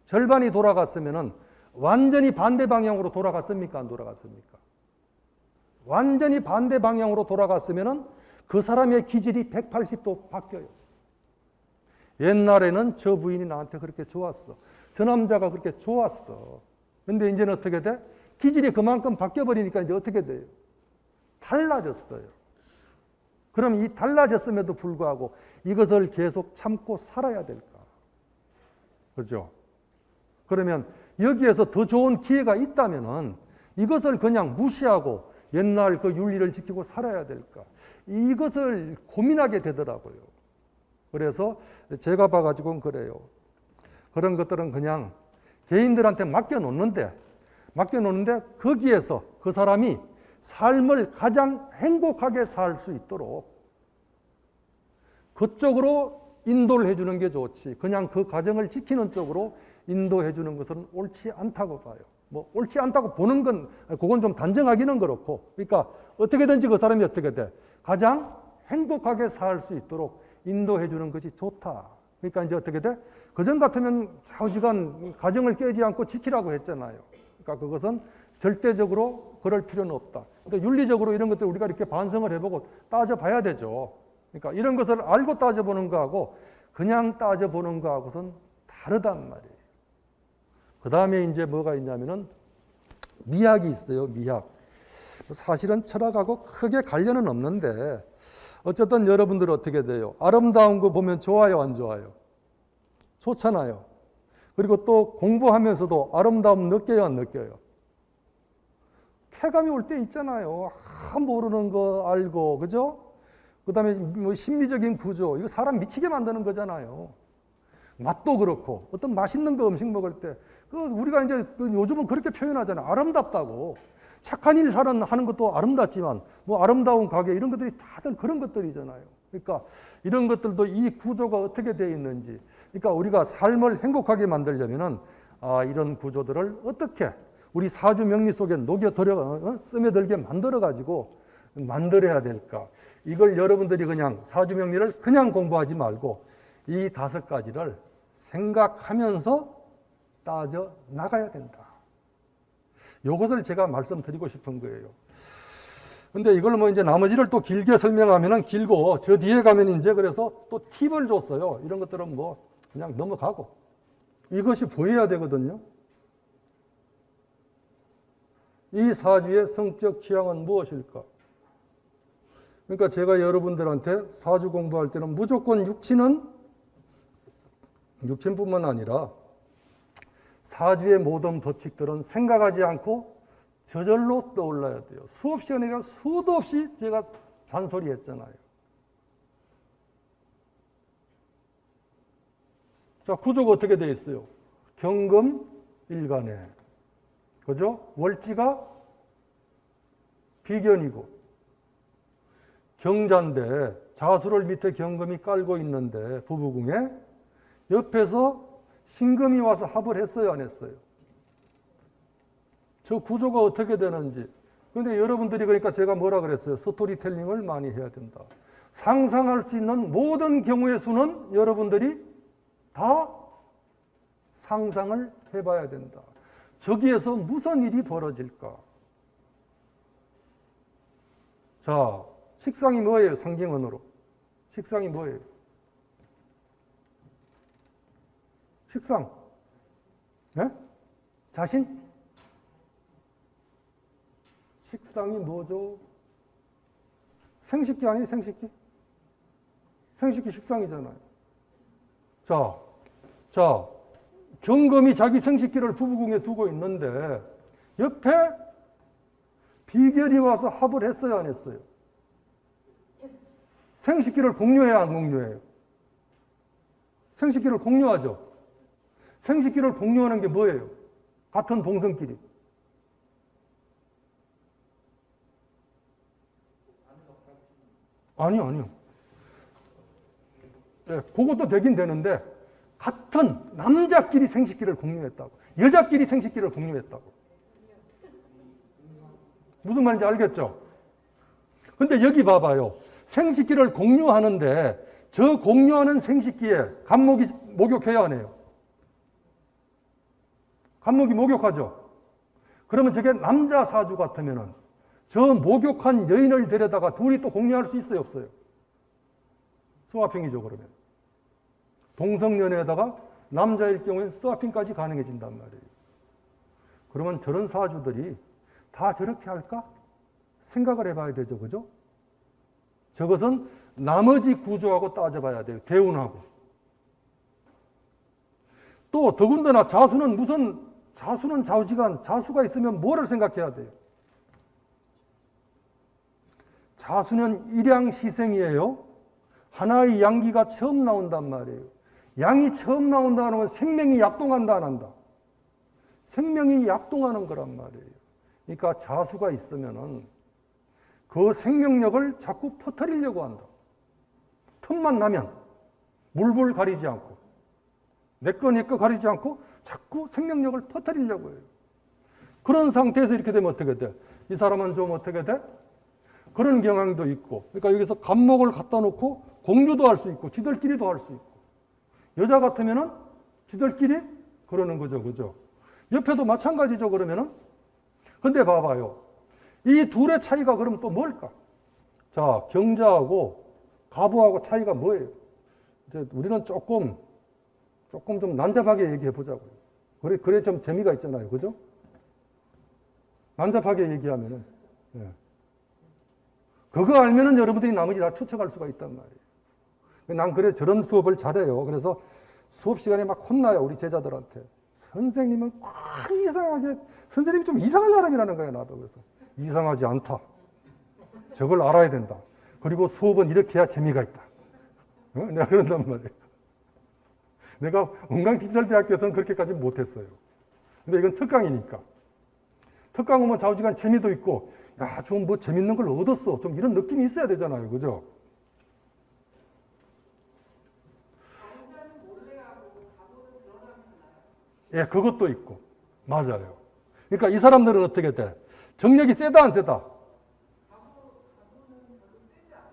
절반이 돌아갔으면은 완전히 반대 방향으로 돌아갔습니까, 안 돌아갔습니까? 완전히 반대 방향으로 돌아갔으면은 그 사람의 기질이 180도 바뀌어요. 옛날에는 저 부인이 나한테 그렇게 좋았어. 저 남자가 그렇게 좋았어. 근데 이제는 어떻게 돼? 기질이 그만큼 바뀌어버리니까 이제 어떻게 돼요? 달라졌어요. 그럼 이 달라졌음에도 불구하고 이것을 계속 참고 살아야 될까? 그죠? 그러면 여기에서 더 좋은 기회가 있다면은 이것을 그냥 무시하고 옛날 그 윤리를 지키고 살아야 될까? 이것을 고민하게 되더라고요. 그래서 제가 봐가지고는 그래요. 그런 것들은 그냥 개인들한테 맡겨놓는데 거기에서 그 사람이 삶을 가장 행복하게 살 수 있도록 그쪽으로 인도를 해주는 게 좋지, 그냥 그 가정을 지키는 쪽으로 인도해 주는 것은 옳지 않다고 봐요. 뭐 옳지 않다고 보는 건 그건 좀 단정하기는 그렇고, 그러니까 어떻게든지 그 사람이 어떻게 돼? 가장 행복하게 살 수 있도록 인도해 주는 것이 좋다. 그러니까 이제 어떻게 돼? 그전 같으면 좌우지간 가정을 깨지 않고 지키라고 했잖아요. 그러니까 그것은 절대적으로 그럴 필요는 없다. 그러니까 윤리적으로 이런 것들 우리가 이렇게 반성을 해보고 따져봐야 되죠. 그러니까 이런 것을 알고 따져보는 거하고 그냥 따져보는 거하고는 다르단 말이에요. 그 다음에 이제 뭐가 있냐면은 미학이 있어요. 미학. 사실은 철학하고 크게 관련은 없는데 어쨌든 여러분들 어떻게 돼요? 아름다운 거 보면 좋아요, 안 좋아요? 좋잖아요. 그리고 또 공부하면서도 아름다움 느껴요, 안 느껴요? 쾌감이 올 때 있잖아요. 모르는 거 알고, 그죠? 그 다음에 뭐 심리적인 구조, 이거 사람 미치게 만드는 거잖아요. 맛도 그렇고, 어떤 맛있는 거 음식 먹을 때, 우리가 이제 요즘은 그렇게 표현하잖아요. 아름답다고. 착한 일 하는 것도 아름답지만, 뭐 아름다운 가게, 이런 것들이 다들 그런 것들이잖아요. 그러니까 이런 것들도 이 구조가 어떻게 되어 있는지, 그러니까 우리가 삶을 행복하게 만들려면은, 이런 구조들을 어떻게 우리 사주 명리 속에 스며들게 만들어가지고 만들어야 될까. 이걸 여러분들이 그냥 사주 명리를 그냥 공부하지 말고 이 5가지를 생각하면서 따져 나가야 된다. 이것을 제가 말씀드리고 싶은 거예요. 근데 이걸 뭐 이제 나머지를 또 길게 설명하면은 길고 저 뒤에 가면 이제 그래서 또 팁을 줬어요. 이런 것들은 뭐 그냥 넘어가고 이것이 보여야 되거든요. 이 사주의 성적 취향은 무엇일까? 그러니까 제가 여러분들한테 사주 공부할 때는 무조건 육친뿐만 아니라 사주의 모든 법칙들은 생각하지 않고 저절로 떠올라야 돼요. 수업 시간에 수도 없이 제가 잔소리했잖아요. 자, 구조가 어떻게 되어 있어요? 경금 일간에, 그죠? 월지가 비견이고 경자인데 자수를 밑에 경금이 깔고 있는데 부부궁에 옆에서 신금이 와서 합을 했어요, 안 했어요? 저 구조가 어떻게 되는지. 그런데 여러분들이 그러니까 제가 뭐라 그랬어요? 스토리텔링을 많이 해야 된다. 상상할 수 있는 모든 경우의 수는 여러분들이 다 상상을 해봐야 된다. 저기에서 무슨 일이 벌어질까? 자, 식상이 뭐예요? 상징언어로. 식상이 뭐예요? 식상. 네? 자신? 식상이 뭐죠? 생식기 아니에요? 생식기? 생식기 식상이잖아요. 자, 경금이 자기 생식기를 부부궁에 두고 있는데 옆에 비결이 와서 합을 했어요, 안 했어요? 생식기를 공유해야 안 공유해요? 생식기를 공유하죠. 생식기를 공유하는 게 뭐예요? 같은 동성끼리. 아니요. 네, 그것도 되긴 되는데 같은 남자끼리 생식기를 공유했다고. 여자끼리 생식기를 공유했다고. 무슨 말인지 알겠죠? 근데 여기 봐봐요. 생식기를 공유하는데 저 공유하는 생식기에 간목이 목욕해야 하네요. 간목이 목욕하죠. 그러면 저게 남자 사주 같으면은 저 목욕한 여인을 데려다가 둘이 또 공유할 수 있어요, 없어요? 스와핑이죠, 그러면. 동성연애에다가 남자일 경우엔 스와핑까지 가능해진단 말이에요. 그러면 저런 사주들이 다 저렇게 할까? 생각을 해봐야 되죠, 그죠? 저것은 나머지 구조하고 따져봐야 돼요. 대운하고. 또 더군다나 자수는 좌우지간, 자수가 있으면 뭐를 생각해야 돼요? 자수는 일양시생이에요. 하나의 양기가 처음 나온단 말이에요. 양이 처음 나온다는 건 생명이 약동한다, 안 한다? 생명이 약동하는 거란 말이에요. 그러니까 자수가 있으면은 그 생명력을 자꾸 퍼뜨리려고 한다. 틈만 나면 물불 가리지 않고 내 거 가리지 않고 자꾸 생명력을 퍼뜨리려고 해요. 그런 상태에서 이렇게 되면 어떻게 돼? 이 사람은 좀 어떻게 돼? 그런 경향도 있고, 그러니까 여기서 간목을 갖다 놓고 공유도 할 수 있고 지들끼리도 할 수 있고, 여자 같으면은 지들끼리 그러는 거죠. 그죠? 옆에도 마찬가지죠. 그러면은. 근데 봐봐요. 이 둘의 차이가 그러면 또 뭘까? 자, 경자하고 가부하고 차이가 뭐예요? 이제 우리는 조금 좀 난잡하게 얘기해 보자고요. 그래 좀 재미가 있잖아요. 그죠? 난잡하게 얘기하면은. 예. 그거 알면은 여러분들이 나머지 다 추측할 수가 있단 말이에요. 난 그래 저런 수업을 잘해요. 그래서 수업 시간에 막 혼나요. 우리 제자들한테. 선생님은 꼭 이상하게, 선생님이 좀 이상한 사람이라는 거예요. 나도. 그래서 이상하지 않다. 저걸 알아야 된다. 그리고 수업은 이렇게 해야 재미가 있다. 내가 그런단 말이에요. 내가 은광디지털대학교에서는 그렇게까지 못했어요. 근데 이건 특강이니까. 특강 오면 좌우지간 재미도 있고, 야, 좀 뭐 재밌는 걸 얻었어. 좀 이런 느낌이 있어야 되잖아요. 그죠? 예, 그것도 있고. 맞아요. 그러니까 이 사람들은 어떻게 돼? 정력이 세다, 안 세다?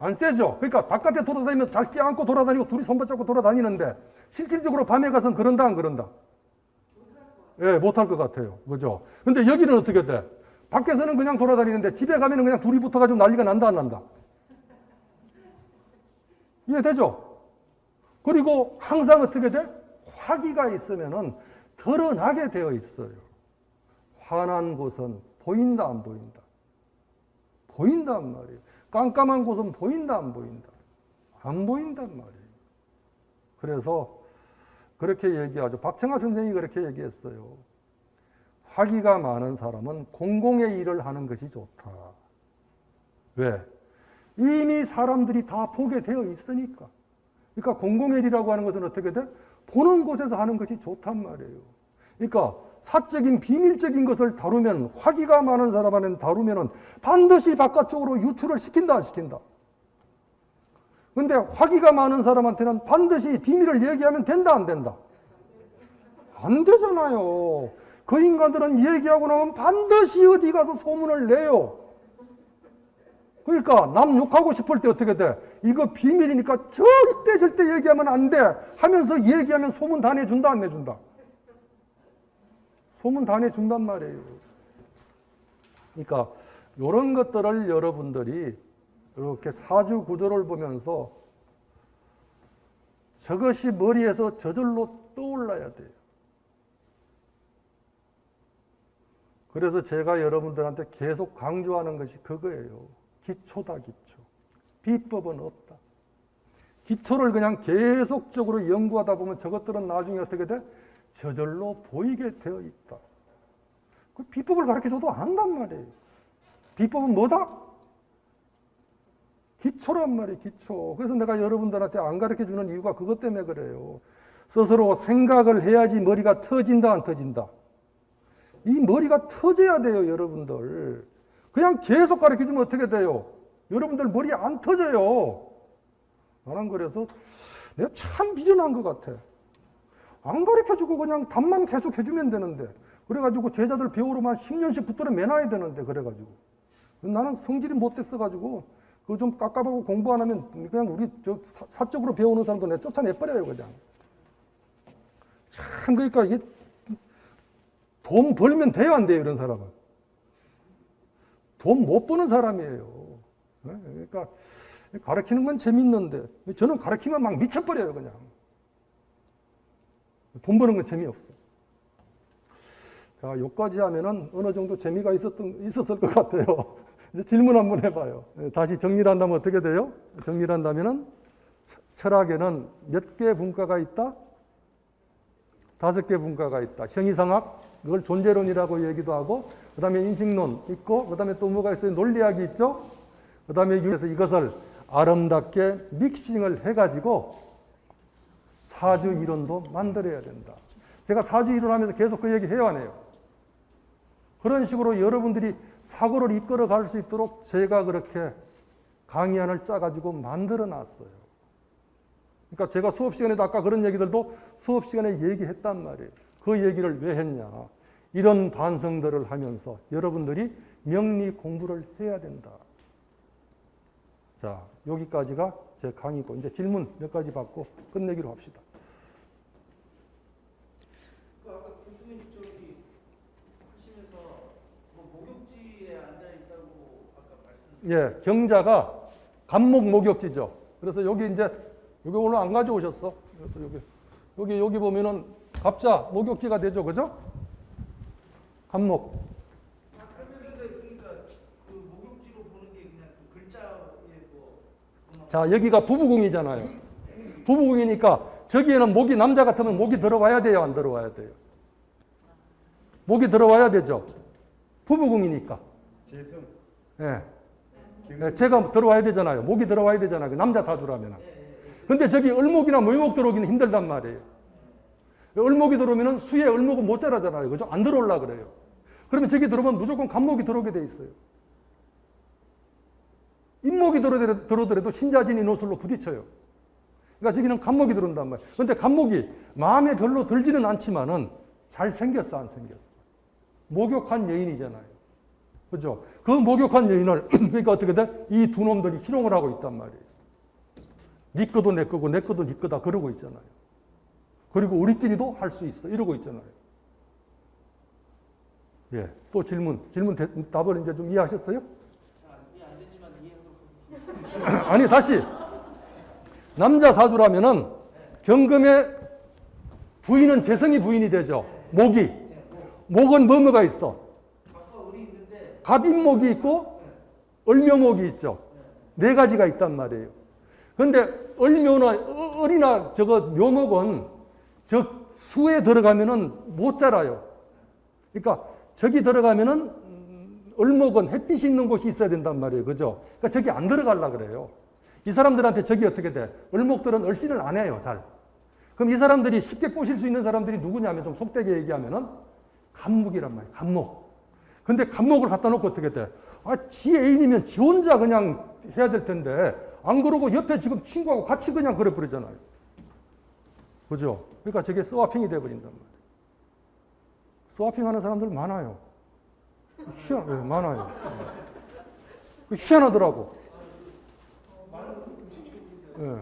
안 세죠? 그러니까 바깥에 돌아다니면 잘 껴안고 돌아다니고 둘이 손붙잡고 돌아다니는데 실질적으로 밤에 가서는 그런다, 안 그런다? 예, 못할 것 같아요. 그죠? 근데 여기는 어떻게 돼? 밖에서는 그냥 돌아다니는데 집에 가면은 그냥 둘이 붙어가지고 난리가 난다, 안 난다? 이해되죠? 그리고 항상 어떻게 돼? 화기가 있으면은 드러나게 되어 있어요. 환한 곳은 보인다, 안 보인다? 보인단 말이에요. 깜깜한 곳은 보인다, 안 보인다? 안 보인단 말이에요. 그래서 그렇게 얘기하죠. 박청아 선생님이 그렇게 얘기했어요. 화기가 많은 사람은 공공의 일을 하는 것이 좋다. 왜? 이미 사람들이 다 보게 되어 있으니까. 그러니까 공공의 일이라고 하는 것은 어떻게 돼? 보는 곳에서 하는 것이 좋단 말이에요. 그러니까 사적인 비밀적인 것을 다루면, 화기가 많은 사람한테는 다루면은 반드시 바깥쪽으로 유출을 시킨다, 안 시킨다? 근데 화기가 많은 사람한테는 반드시 비밀을 얘기하면 된다, 안 된다? 안 되잖아요. 그 인간들은 얘기하고 나면 반드시 어디 가서 소문을 내요. 그러니까 남 욕하고 싶을 때 어떻게 돼? 이거 비밀이니까 절대 얘기하면 안 돼 하면서 얘기하면 소문 다 내준다, 안 내준다? 소문 다 내준단 말이에요. 그러니까 이런 것들을 여러분들이 이렇게 사주 구조를 보면서 저것이 머리에서 저절로 떠올라야 돼요. 그래서 제가 여러분들한테 계속 강조하는 것이 그거예요. 기초다, 기초. 비법은 없다. 기초를 그냥 계속적으로 연구하다 보면 저것들은 나중에 어떻게 돼? 저절로 보이게 되어 있다. 그 비법을 가르쳐줘도 안 한단 말이에요. 비법은 뭐다? 기초란 말이에요, 기초. 그래서 내가 여러분들한테 안 가르쳐주는 이유가 그것 때문에 그래요. 스스로 생각을 해야지 머리가 터진다, 안 터진다? 이 머리가 터져야 돼요, 여러분들. 그냥 계속 가르쳐주면 어떻게 돼요? 여러분들 머리 안 터져요. 나는 그래서 내가 참 미련한 것 같아. 안 가르쳐주고 그냥 답만 계속 해주면 되는데, 그래가지고 제자들 배우러만 10년씩 붙들어 매놔야 되는데, 그래가지고. 나는 성질이 못됐어가지고, 그거 좀 깝깝하고 공부 안 하면 그냥 우리 사적으로 배우는 사람도 내가 쫓아내버려요, 그냥. 참, 그러니까 이게 돈 벌면 돼요, 안 돼요, 이런 사람은? 돈 못 버는 사람이에요. 그러니까 가르치는 건 재밌는데, 저는 가르치면 막 미쳐버려요, 그냥. 돈 버는 건 재미없어. 자, 여기까지 하면은 어느 정도 재미가 있었을 것 같아요. 이제 질문 한번 해봐요. 다시 정리를 한다면 어떻게 돼요? 정리를 한다면은 철학에는 몇 개 분과가 있다? 5개 분과가 있다. 형이상학, 그걸 존재론이라고 얘기도 하고, 그 다음에 인식론 있고, 그 다음에 또 뭐가 있어요? 논리학이 있죠? 그 다음에 그래서 이것을 아름답게 믹싱을 해가지고 사주 이론도 만들어야 된다. 제가 사주 이론 하면서 계속 그 얘기 해요, 안 해요? 그런 식으로 여러분들이 사고를 이끌어 갈 수 있도록 제가 그렇게 강의안을 짜가지고 만들어 놨어요. 그러니까 제가 수업 시간에도 아까 그런 얘기들도 수업 시간에 얘기했단 말이에요. 그 얘기를 왜 했냐. 이런 반성들을 하면서 여러분들이 명리 공부를 해야 된다. 자, 여기까지가 제 강의고, 이제 질문 몇 가지 받고 끝내기로 합시다. 예, 경자가 간목 목욕지죠. 그래서 여기 이제 여기 오늘 안 가져오셨어. 그래서 여기 보면은 갑자 목욕지가 되죠, 그죠? 간목. 그러니까 그 목욕지로 보는 게 그냥 그 글자에 뭐. 자, 여기가 부부궁이잖아요. 부부궁이니까 저기에는 목이 남자 같으면 목이 들어와야 돼요, 안 들어와야 돼요? 목이 들어와야 되죠. 부부궁이니까. 재성. 예. 예, 제가 들어와야 되잖아요. 목이 들어와야 되잖아요. 그 남자 사주라면. 근데 저기 을목이나 무목 들어오기는 힘들단 말이에요. 을목이 들어오면 수에 을목은 못 자라잖아요. 그죠? 안 들어올라 그래요. 그러면 저기 들어오면 무조건 간목이 들어오게 돼 있어요. 인목이 들어오더라도 신자진이 노술로 부딪혀요. 그러니까 저기는 간목이 들어온단 말이에요. 근데 간목이 마음에 별로 들지는 않지만은 잘 생겼어, 안 생겼어? 목욕한 여인이잖아요. 그죠? 그 목욕한 여인을, 그러니까 어떻게 돼? 이 두 놈들이 희롱을 하고 있단 말이에요. 네 거도 내 거고, 내 거도 네 거다. 그러고 있잖아요. 그리고 우리끼리도 할 수 있어. 이러고 있잖아요. 예. 또 질문. 답을 이제 좀 이해하셨어요? 이해 안 되지만 이해하도록 하겠습니다. 아니, 다시. 남자 사주라면은 경금의 부인은 재성이 부인이 되죠. 목이. 목은 뭐가 있어? 아까 을이 있는데. 갑인목이 있고 을묘목이 있죠. 네 가지가 있단 말이에요. 그런데 을묘나 을이나 저거 묘목은 저 수에 들어가면은 못 자라요. 그러니까 저기 들어가면은 을목은 햇빛이 있는 곳이 있어야 된단 말이에요. 그죠? 그러니까 저기 안 들어가려 그래요. 이 사람들한테 저기 어떻게 돼? 을목들은 을씨를 안 해요, 잘. 그럼 이 사람들이 쉽게 꼬실 수 있는 사람들이 누구냐면 좀 속되게 얘기하면은 간목이란 말이에요. 간목. 근데 간목을 갖다 놓고 어떻게 돼? 아, 지 애인이면 지 혼자 그냥 해야 될 텐데 안 그러고 옆에 지금 친구하고 같이 그냥 그래 버리잖아요. 그죠? 그러니까 저게 스와핑이 돼 버린단 말이에요. 스와핑 하는 사람들 많아요. 많아요. 희한하더라고. 예.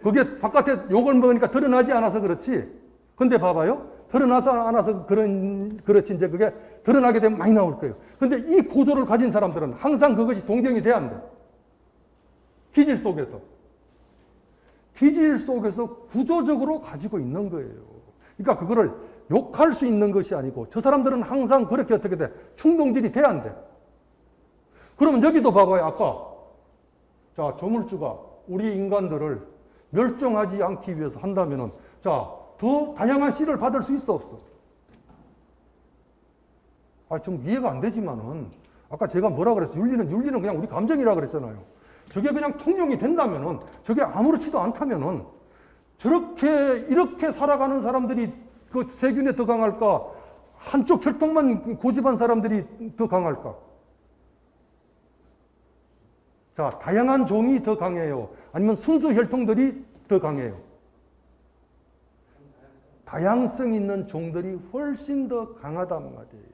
그게 바깥에 욕을 먹으니까 드러나지 않아서 그렇지. 근데 봐봐요. 드러나서 않아서 그렇지. 이제 그게 드러나게 되면 많이 나올 거예요. 근데 이 구조를 가진 사람들은 항상 그것이 동경이 돼야 안 돼. 기질 속에서. 기질 속에서 구조적으로 가지고 있는 거예요. 그러니까 그거를 욕할 수 있는 것이 아니고 저 사람들은 항상 그렇게 어떻게 돼? 충동질이 돼야 안 돼. 그러면 여기도 봐봐요. 아까. 자, 조물주가 우리 인간들을 멸종하지 않기 위해서 한다면은 자, 더 다양한 씨를 받을 수 있어, 없어? 아, 좀 이해가 안 되지만은 아까 제가 뭐라 그랬어요? 윤리는 그냥 우리 감정이라 그랬잖아요. 저게 그냥 통용이 된다면은 저게 아무렇지도 않다면은 저렇게 이렇게 살아가는 사람들이 그 세균에 더 강할까? 한쪽 혈통만 고집한 사람들이 더 강할까? 자, 다양한 종이 더 강해요? 아니면 순수 혈통들이 더 강해요? 다양성 있는 종들이 훨씬 더 강하단 말이에요.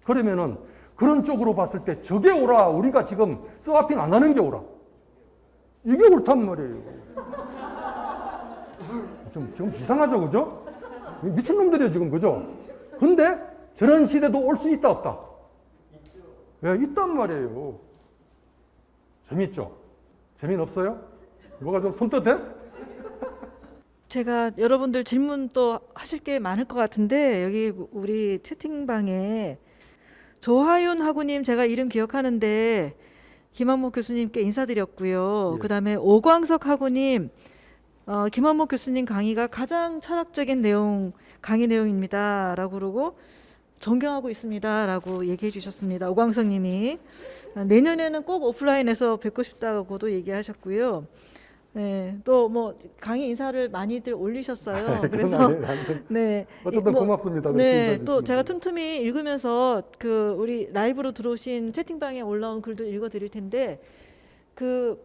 그러면은 그런 쪽으로 봤을 때 저게 옳아. 우리가 지금 스와핑 안 하는 게 옳아. 이게 옳단 말이에요. 좀 이상하죠, 그죠? 미친놈들이에요, 지금, 그죠? 근데 저런 시대도 올 수 있다, 없다? 예, 있단 말이에요. 재밌죠? 재미없어요? 뭐가 좀 손떠대? 제가 여러분들 질문 또 하실 게 많을 것 같은데 여기 우리 채팅방에 조하윤 하구님 제가 이름 기억하는데 김한목 교수님께 인사드렸고요. 예. 그다음에 오광석 하구님 김한목 교수님 강의가 가장 철학적인 강의 내용입니다라고 그러고 존경하고 있습니다라고 얘기해 주셨습니다. 오광석 님이 내년에는 꼭 오프라인에서 뵙고 싶다고도 얘기하셨고요. 네, 또 뭐 강의 인사를 많이들 올리셨어요. 그래서 네, 어쨌든 고맙습니다. 네, 또 제가 틈틈이 읽으면서 그 우리 라이브로 들어오신 채팅방에 올라온 글도 읽어드릴 텐데 그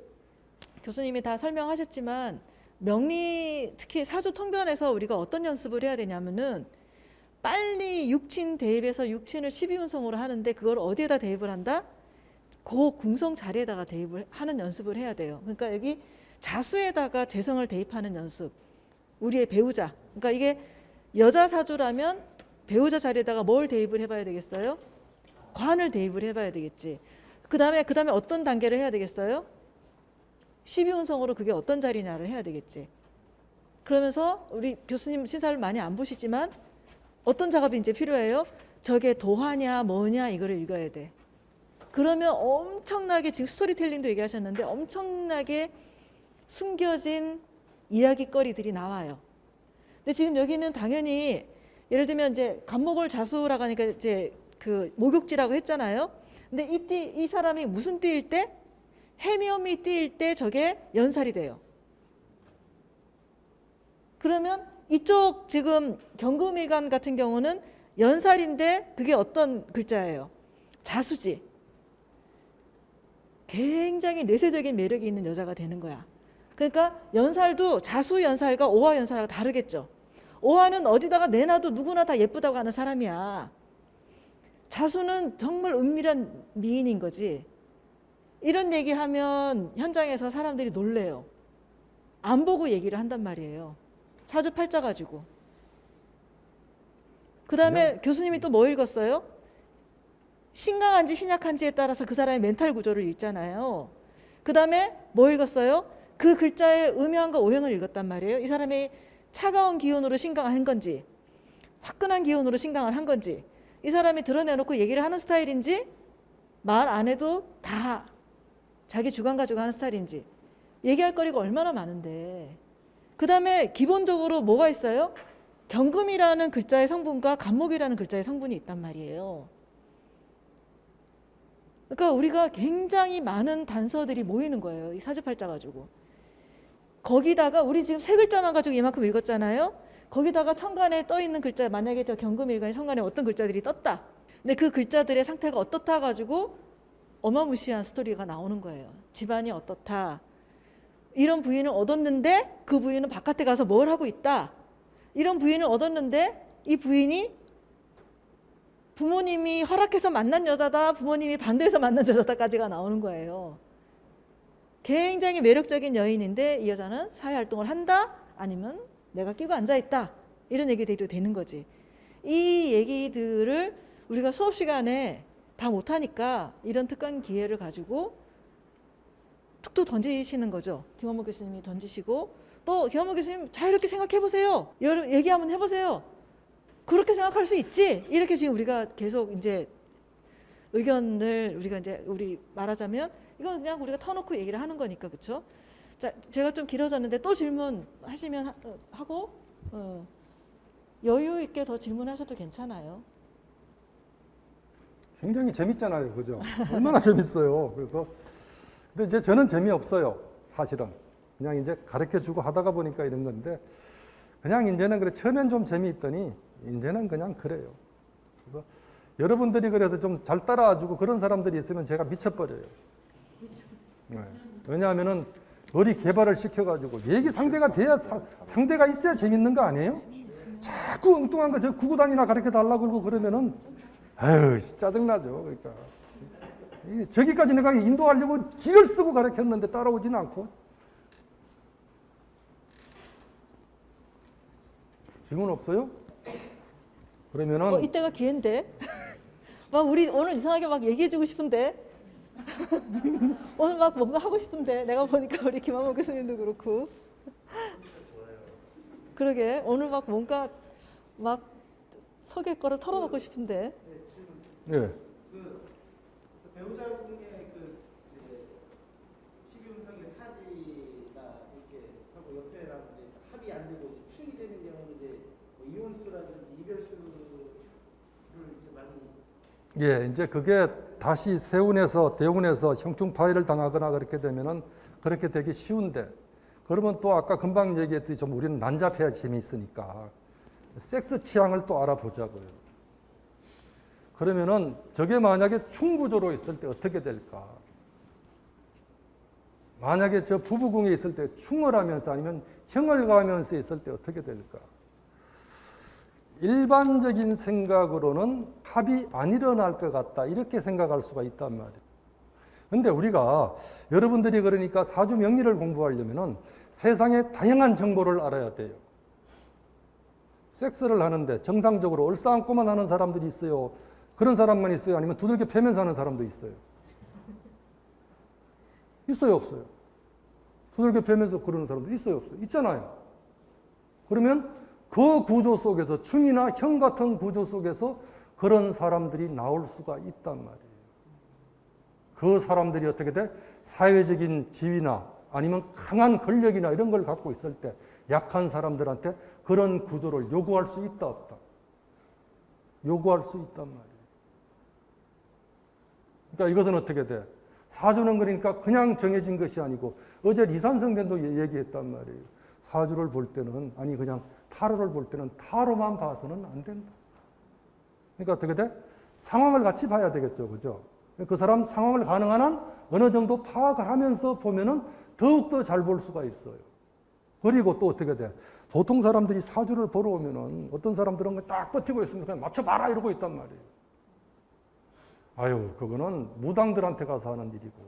교수님이 다 설명하셨지만 명리 특히 사주 통변에서 우리가 어떤 연습을 해야 되냐면은 빨리 육친 대입해서 육친을 12운성으로 하는데 그걸 어디에다 대입을 한다? 그 궁성 자리에다가 대입을 하는 연습을 해야 돼요. 그러니까 여기 자수에다가 재성을 대입하는 연습. 우리의 배우자. 그러니까 이게 여자 사주라면 배우자 자리에다가 뭘 대입을 해봐야 되겠어요? 관을 대입을 해봐야 되겠지. 그다음에 어떤 단계를 해야 되겠어요? 12운성으로 그게 어떤 자리냐를 해야 되겠지. 그러면서 우리 교수님 신사를 많이 안 보시지만 어떤 작업이 이제 필요해요? 저게 도화냐 뭐냐 이거를 읽어야 돼. 그러면 엄청나게 지금 스토리텔링도 얘기하셨는데 엄청나게 숨겨진 이야기거리들이 나와요. 근데 지금 여기는 당연히 예를 들면 이제 간목을 자수라고 하니까 이제 그 목욕지라고 했잖아요. 근데 이 사람이 무슨 띠일 때? 해묘미 띠일 때 저게 연살이 돼요. 그러면 이쪽 지금 경금일간 같은 경우는 연살인데 그게 어떤 글자예요? 자수지. 굉장히 내세적인 매력이 있는 여자가 되는 거야. 그러니까 연살도 자수 연살과 오화 연살과 다르겠죠. 오화는 어디다가 내놔도 누구나 다 예쁘다고 하는 사람이야. 자수는 정말 은밀한 미인인 거지. 이런 얘기하면 현장에서 사람들이 놀래요. 안 보고 얘기를 한단 말이에요. 사주팔자 가지고. 그 다음에 교수님이 또 뭐 읽었어요? 신강한지 신약한지에 따라서 그 사람의 멘탈 구조를 읽잖아요. 그 다음에 뭐 읽었어요? 그 글자의 음양과 오행을 읽었단 말이에요. 이 사람이 차가운 기운으로 신강을 한 건지 화끈한 기운으로 신강을 한 건지 이 사람이 드러내놓고 얘기를 하는 스타일인지 말 안 해도 다 자기 주관 가지고 하는 스타일인지 얘기할 거리가 얼마나 많은데 그 다음에 기본적으로 뭐가 있어요? 경금이라는 글자의 성분과 간목이라는 글자의 성분이 있단 말이에요. 그러니까 우리가 굉장히 많은 단서들이 모이는 거예요. 이 사주팔자 가지고. 거기다가 우리 지금 세 글자만 가지고 이만큼 읽었잖아요. 거기다가 천간에 떠 있는 글자 만약에 저 경금일간의 천간에 어떤 글자들이 떴다. 근데 그 글자들의 상태가 어떻다 가지고 어마무시한 스토리가 나오는 거예요. 집안이 어떻다. 이런 부인을 얻었는데 그 부인은 바깥에 가서 뭘 하고 있다. 이런 부인을 얻었는데 이 부인이 부모님이 허락해서 만난 여자다. 부모님이 반대해서 만난 여자다까지가 나오는 거예요. 굉장히 매력적인 여인인데 이 여자는 사회활동을 한다. 아니면 내가 끼고 앉아있다. 이런 얘기들이 되는 거지. 이 얘기들을 우리가 수업 시간에 다 못하니까 이런 특강 기회를 가지고 툭툭 던지시는 거죠. 김원모 교수님이 던지시고 또 김원모 교수님 자유롭게 생각해 보세요. 얘기 한번 해보세요. 그렇게 생각할 수 있지. 이렇게 지금 우리가 계속 이제 의견을 우리가 이제 우리 말하자면 이건 그냥 우리가 터놓고 얘기를 하는 거니까 그렇죠. 자, 제가 좀 길어졌는데 또 질문하시면 하고 여유 있게 더 질문하셔도 괜찮아요. 굉장히 재밌잖아요, 그죠? 얼마나 재밌어요. 그래서 근데 이제 저는 재미없어요, 사실은. 그냥 이제 가르쳐주고 하다가 보니까 이런 건데 그냥 이제는 그래 처음엔 좀 재미있더니 이제는 그냥 그래요. 그래서 여러분들이 그래서 좀 잘 따라와주고 그런 사람들이 있으면 제가 미쳐버려요. 네. 왜냐하면은 머리 개발을 시켜가지고 얘기 상대가 돼야 상대가 있어야 재밌는 거 아니에요? 자꾸 엉뚱한 거 저 구구단이나 가르쳐 달라고 그러고 그러면은 아유 짜증나죠. 그러니까 저기까지 내가 인도하려고 기를 쓰고 가르쳤는데 따라오지는 않고. 질문 없어요? 그러면은 이때가 기회인데 막 우리 오늘 이상하게 막 얘기해주고 싶은데 오늘 막 뭔가 하고 싶은데 내가 보니까 우리 김한모 교수님도 그렇고 그러게 오늘 막 뭔가 막 속의 거를 털어놓고 싶은데 예. 그 배우자분의 그 식윤성의 사지가 이렇게 하고 옆에랑 이제 합이 안 되고 이제 충이 되는 경우는 이제 뭐 이혼수라든지 이별수를 이제 많이 예, 이제 그게 다시 세운에서 대운에서 형충 파열을 당하거나 그렇게 되면은 그렇게 되기 쉬운데 그러면 또 아까 금방 얘기했듯이 좀 우리는 난잡해야 재미있으니까 섹스 취향을 또 알아보자고요. 그러면은 저게 만약에 충구조로 있을 때 어떻게 될까? 만약에 저 부부궁에 있을 때 충을 하면서 아니면 형을 가하면서 있을 때 어떻게 될까? 일반적인 생각으로는 합이 안 일어날 것 같다 이렇게 생각할 수가 있단 말이에요. 그런데 우리가 여러분들이 그러니까 사주 명리를 공부하려면은 세상의 다양한 정보를 알아야 돼요. 섹스를 하는데 정상적으로 얼싸안고만 하는 사람들이 있어요. 그런 사람만 있어요. 아니면 두들겨 패면서 하는 사람도 있어요. 있어요, 없어요? 두들겨 패면서 그러는 사람도 있어요, 없어요? 있잖아요. 그러면 그 구조 속에서, 충이나 형 같은 구조 속에서 그런 사람들이 나올 수가 있단 말이에요. 그 사람들이 어떻게 돼? 사회적인 지위나 아니면 강한 권력이나 이런 걸 갖고 있을 때 약한 사람들한테 그런 구조를 요구할 수 있다, 없다? 요구할 수 있단 말이에요. 그러니까 이것은 어떻게 돼? 사주는 그러니까 그냥 정해진 것이 아니고 어제 리산성대도 얘기했단 말이에요. 사주를 볼 때는, 아니 그냥 타로를 볼 때는 타로만 봐서는 안 된다. 그러니까 어떻게 돼? 상황을 같이 봐야 되겠죠. 그죠? 그 사람 상황을 가능한 한 어느 정도 파악을 하면서 보면은 더욱더 잘 볼 수가 있어요. 그리고 또 어떻게 돼? 보통 사람들이 사주를 보러 오면은 어떤 사람들은 딱 버티고 있으면 그냥 맞춰봐라 이러고 있단 말이에요. 아유, 그거는 무당들한테 가서 하는 일이고,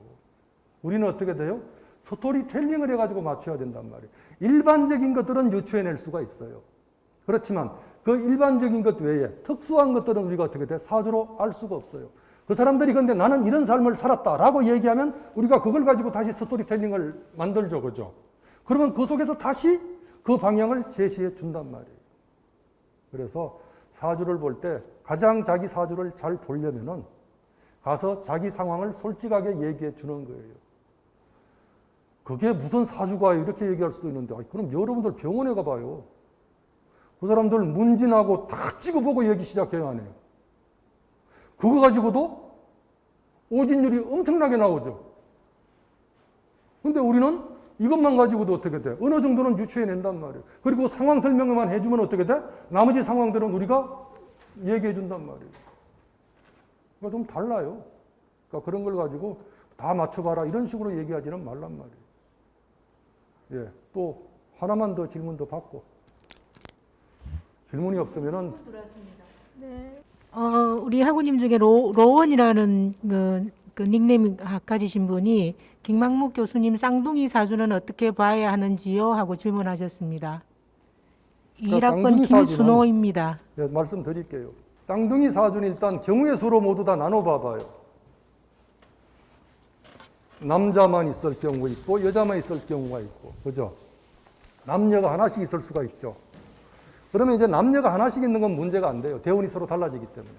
우리는 어떻게 돼요? 스토리텔링을 해가지고 맞춰야 된단 말이에요. 일반적인 것들은 유추해낼 수가 있어요. 그렇지만 그 일반적인 것 외에 특수한 것들은 우리가 어떻게 돼? 사주로 알 수가 없어요. 그 사람들이 근데 나는 이런 삶을 살았다라고 얘기하면 우리가 그걸 가지고 다시 스토리텔링을 만들죠. 그죠? 그러면 그 속에서 다시 그 방향을 제시해 준단 말이에요. 그래서 사주를 볼 때 가장 자기 사주를 잘 보려면은 가서 자기 상황을 솔직하게 얘기해 주는 거예요. 그게 무슨 사주가요? 이렇게 얘기할 수도 있는데, 그럼 여러분들 병원에 가봐요. 그 사람들 문진하고 다 찍어보고 얘기 시작해야 하네요. 그거 가지고도 오진율이 엄청나게 나오죠. 근데 우리는 이것만 가지고도 어떻게 돼? 어느 정도는 유추해낸단 말이에요. 그리고 상황 설명만 해주면 어떻게 돼? 나머지 상황들은 우리가 얘기해 준단 말이에요. 그러니까 좀 달라요. 그러니까 그런 걸 가지고 다 맞춰봐라 이런 식으로 얘기하지는 말란 말이에요. 예, 또 하나만 더 질문 더 받고. 질문이 없으면은. 네. 우리 학우님 중에 로원이라는 그 닉네임 가지신 분이 김만묵 교수님 쌍둥이 사주는 어떻게 봐야 하는지요? 하고 질문하셨습니다. 그러니까 1학번 쌍둥이 김순호입니다. 예, 말씀드릴게요. 쌍둥이 사주는 일단 경우의 수로 모두 다 나눠봐봐요. 남자만 있을 경우 있고 여자만 있을 경우가 있고, 그죠? 남녀가 하나씩 있을 수가 있죠. 그러면 이제 남녀가 하나씩 있는 건 문제가 안 돼요. 대운이 서로 달라지기 때문에.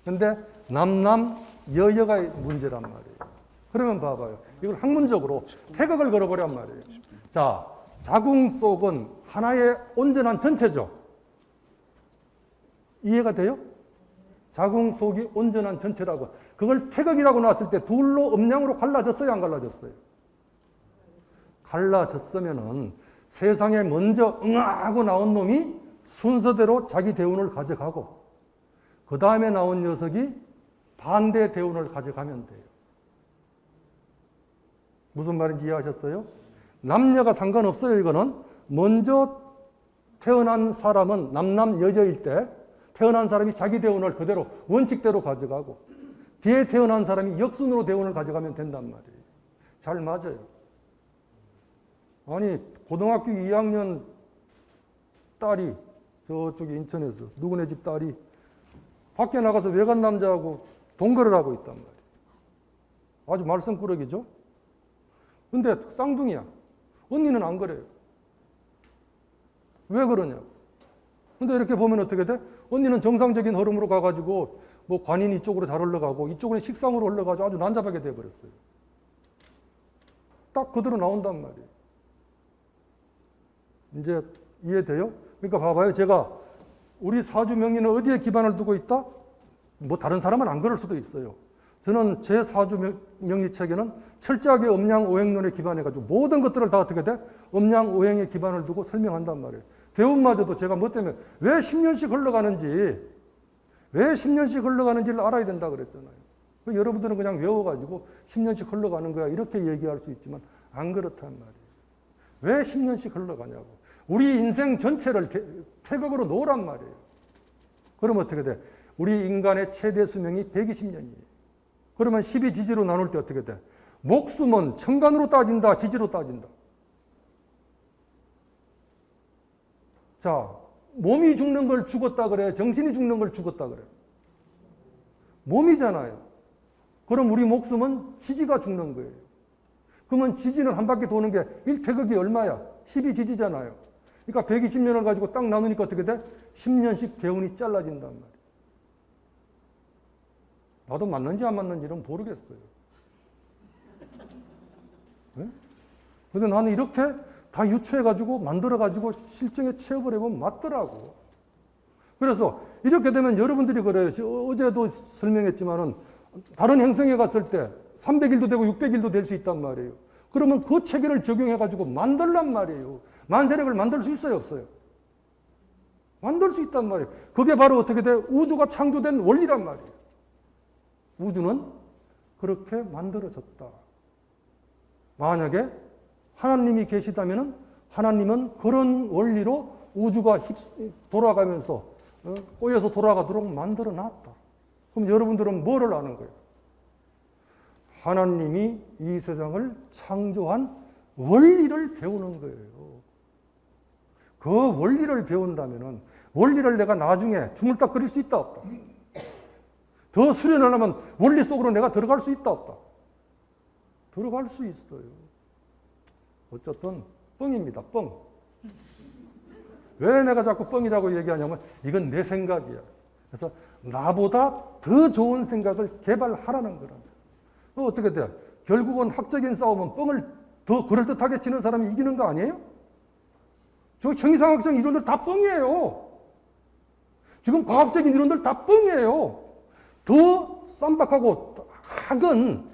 근데 남남 여여가 문제란 말이에요. 그러면 봐봐요. 이걸 학문적으로 태극을 걸어보란 말이에요. 자, 자궁 속은 하나의 온전한 전체죠. 이해가 돼요? 자궁 속이 온전한 전체라고. 그걸 태극이라고 놨을 때 둘로 음양으로 갈라졌어요, 안 갈라졌어요? 갈라졌으면은 세상에 먼저 응하고 나온 놈이 순서대로 자기 대운을 가져가고 그 다음에 나온 녀석이 반대 대운을 가져가면 돼요. 무슨 말인지 이해하셨어요? 남녀가 상관없어요. 이거는 먼저 태어난 사람은 남남 여여일 때 태어난 사람이 자기 대운을 그대로 원칙대로 가져가고 뒤에 태어난 사람이 역순으로 대운을 가져가면 된단 말이에요. 잘 맞아요. 아니 고등학교 2학년 딸이 저쪽에 인천에서 누구네 집 딸이 밖에 나가서 외간 남자하고 동거를 하고 있단 말이에요. 아주 말썽꾸러기죠. 근데 쌍둥이야. 언니는 안 그래요. 왜 그러냐고. 근데 이렇게 보면 어떻게 돼? 언니는 정상적인 흐름으로 가가지고 뭐 관인 이쪽으로 잘 흘러가고 이쪽은 식상으로 흘러가지고 아주 난잡하게 돼버렸어요. 딱 그대로 나온단 말이에요. 이제 이해돼요? 그러니까 봐봐요. 제가 우리 사주 명리는 어디에 기반을 두고 있다? 뭐 다른 사람은 안 그럴 수도 있어요. 저는 제 사주 명리 책에는 철저하게 음양오행론에 기반해가지고 모든 것들을 다 어떻게 돼? 음양오행에 기반을 두고 설명한단 말이에요. 대운마저도 제가 뭐 때문에 왜 10년씩 흘러가는지를 알아야 된다 그랬잖아요. 여러분들은 그냥 외워가지고 10년씩 흘러가는 거야 이렇게 얘기할 수 있지만 안 그렇단 말이에요. 왜 10년씩 흘러가냐고. 우리 인생 전체를 태극으로 놓으란 말이에요. 그럼 어떻게 돼? 우리 인간의 최대 수명이 120년이에요. 그러면 12지지로 나눌 때 어떻게 돼? 목숨은 천간으로 따진다, 지지로 따진다. 자, 몸이 죽는 걸 죽었다 그래? 정신이 죽는 걸 죽었다 그래? 몸이잖아요. 그럼 우리 목숨은 지지가 죽는 거예요. 그러면 지지는 한 바퀴 도는 게 1태극이 얼마야? 12지지잖아요. 그러니까 120년을 가지고 딱 나누니까 어떻게 돼? 10년씩 개운이 잘라진단 말이에요. 나도 맞는지 안 맞는지는 모르겠어요. 네? 근데 나는 이렇게 다 유추해가지고 만들어가지고 실정에 채워을 해보면 맞더라고. 그래서 이렇게 되면 여러분들이 그래요. 어제도 설명했지만은 다른 행성에 갔을 때 300일도 되고 600일도 될 수 있단 말이에요. 그러면 그 체계를 적용해가지고 만들란 말이에요. 만세력을 만들 수 있어요, 없어요? 만들 수 있단 말이에요. 그게 바로 어떻게 돼? 우주가 창조된 원리란 말이에요. 우주는 그렇게 만들어졌다. 만약에 하나님이 계시다면 하나님은 그런 원리로 우주가 돌아가면서 꼬여서 돌아가도록 만들어 놨다. 그럼 여러분들은 뭐를 아는 거예요? 하나님이 이 세상을 창조한 원리를 배우는 거예요. 그 원리를 배운다면 원리를 내가 나중에 주물딱거릴 수 있다 없다? 더 수련을 하면 원리 속으로 내가 들어갈 수 있다 없다? 들어갈 수 있어요. 어쨌든 뻥입니다. 뻥. 왜 내가 자꾸 뻥이라고 얘기하냐면 이건 내 생각이야. 그래서 나보다 더 좋은 생각을 개발하라는 거란 말이야. 어떻게 돼? 결국은 학적인 싸움은 뻥을 더 그럴듯하게 치는 사람이 이기는 거 아니에요? 저 형이상학적 이론들 다 뻥이에요. 지금 과학적인 이론들 다 뻥이에요. 더 쌈박하고 학은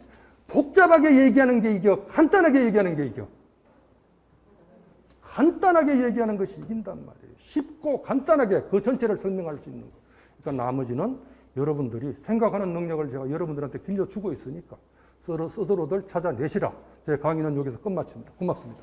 복잡하게 얘기하는 게 이겨, 간단하게 얘기하는 게 이겨. 간단하게 얘기하는 것이 이긴단 말이에요. 쉽고 간단하게 그 전체를 설명할 수 있는 거. 그러니까 나머지는 여러분들이 생각하는 능력을 제가 여러분들한테 빌려주고 있으니까 스스로들 찾아내시라. 제 강의는 여기서 끝마칩니다. 고맙습니다.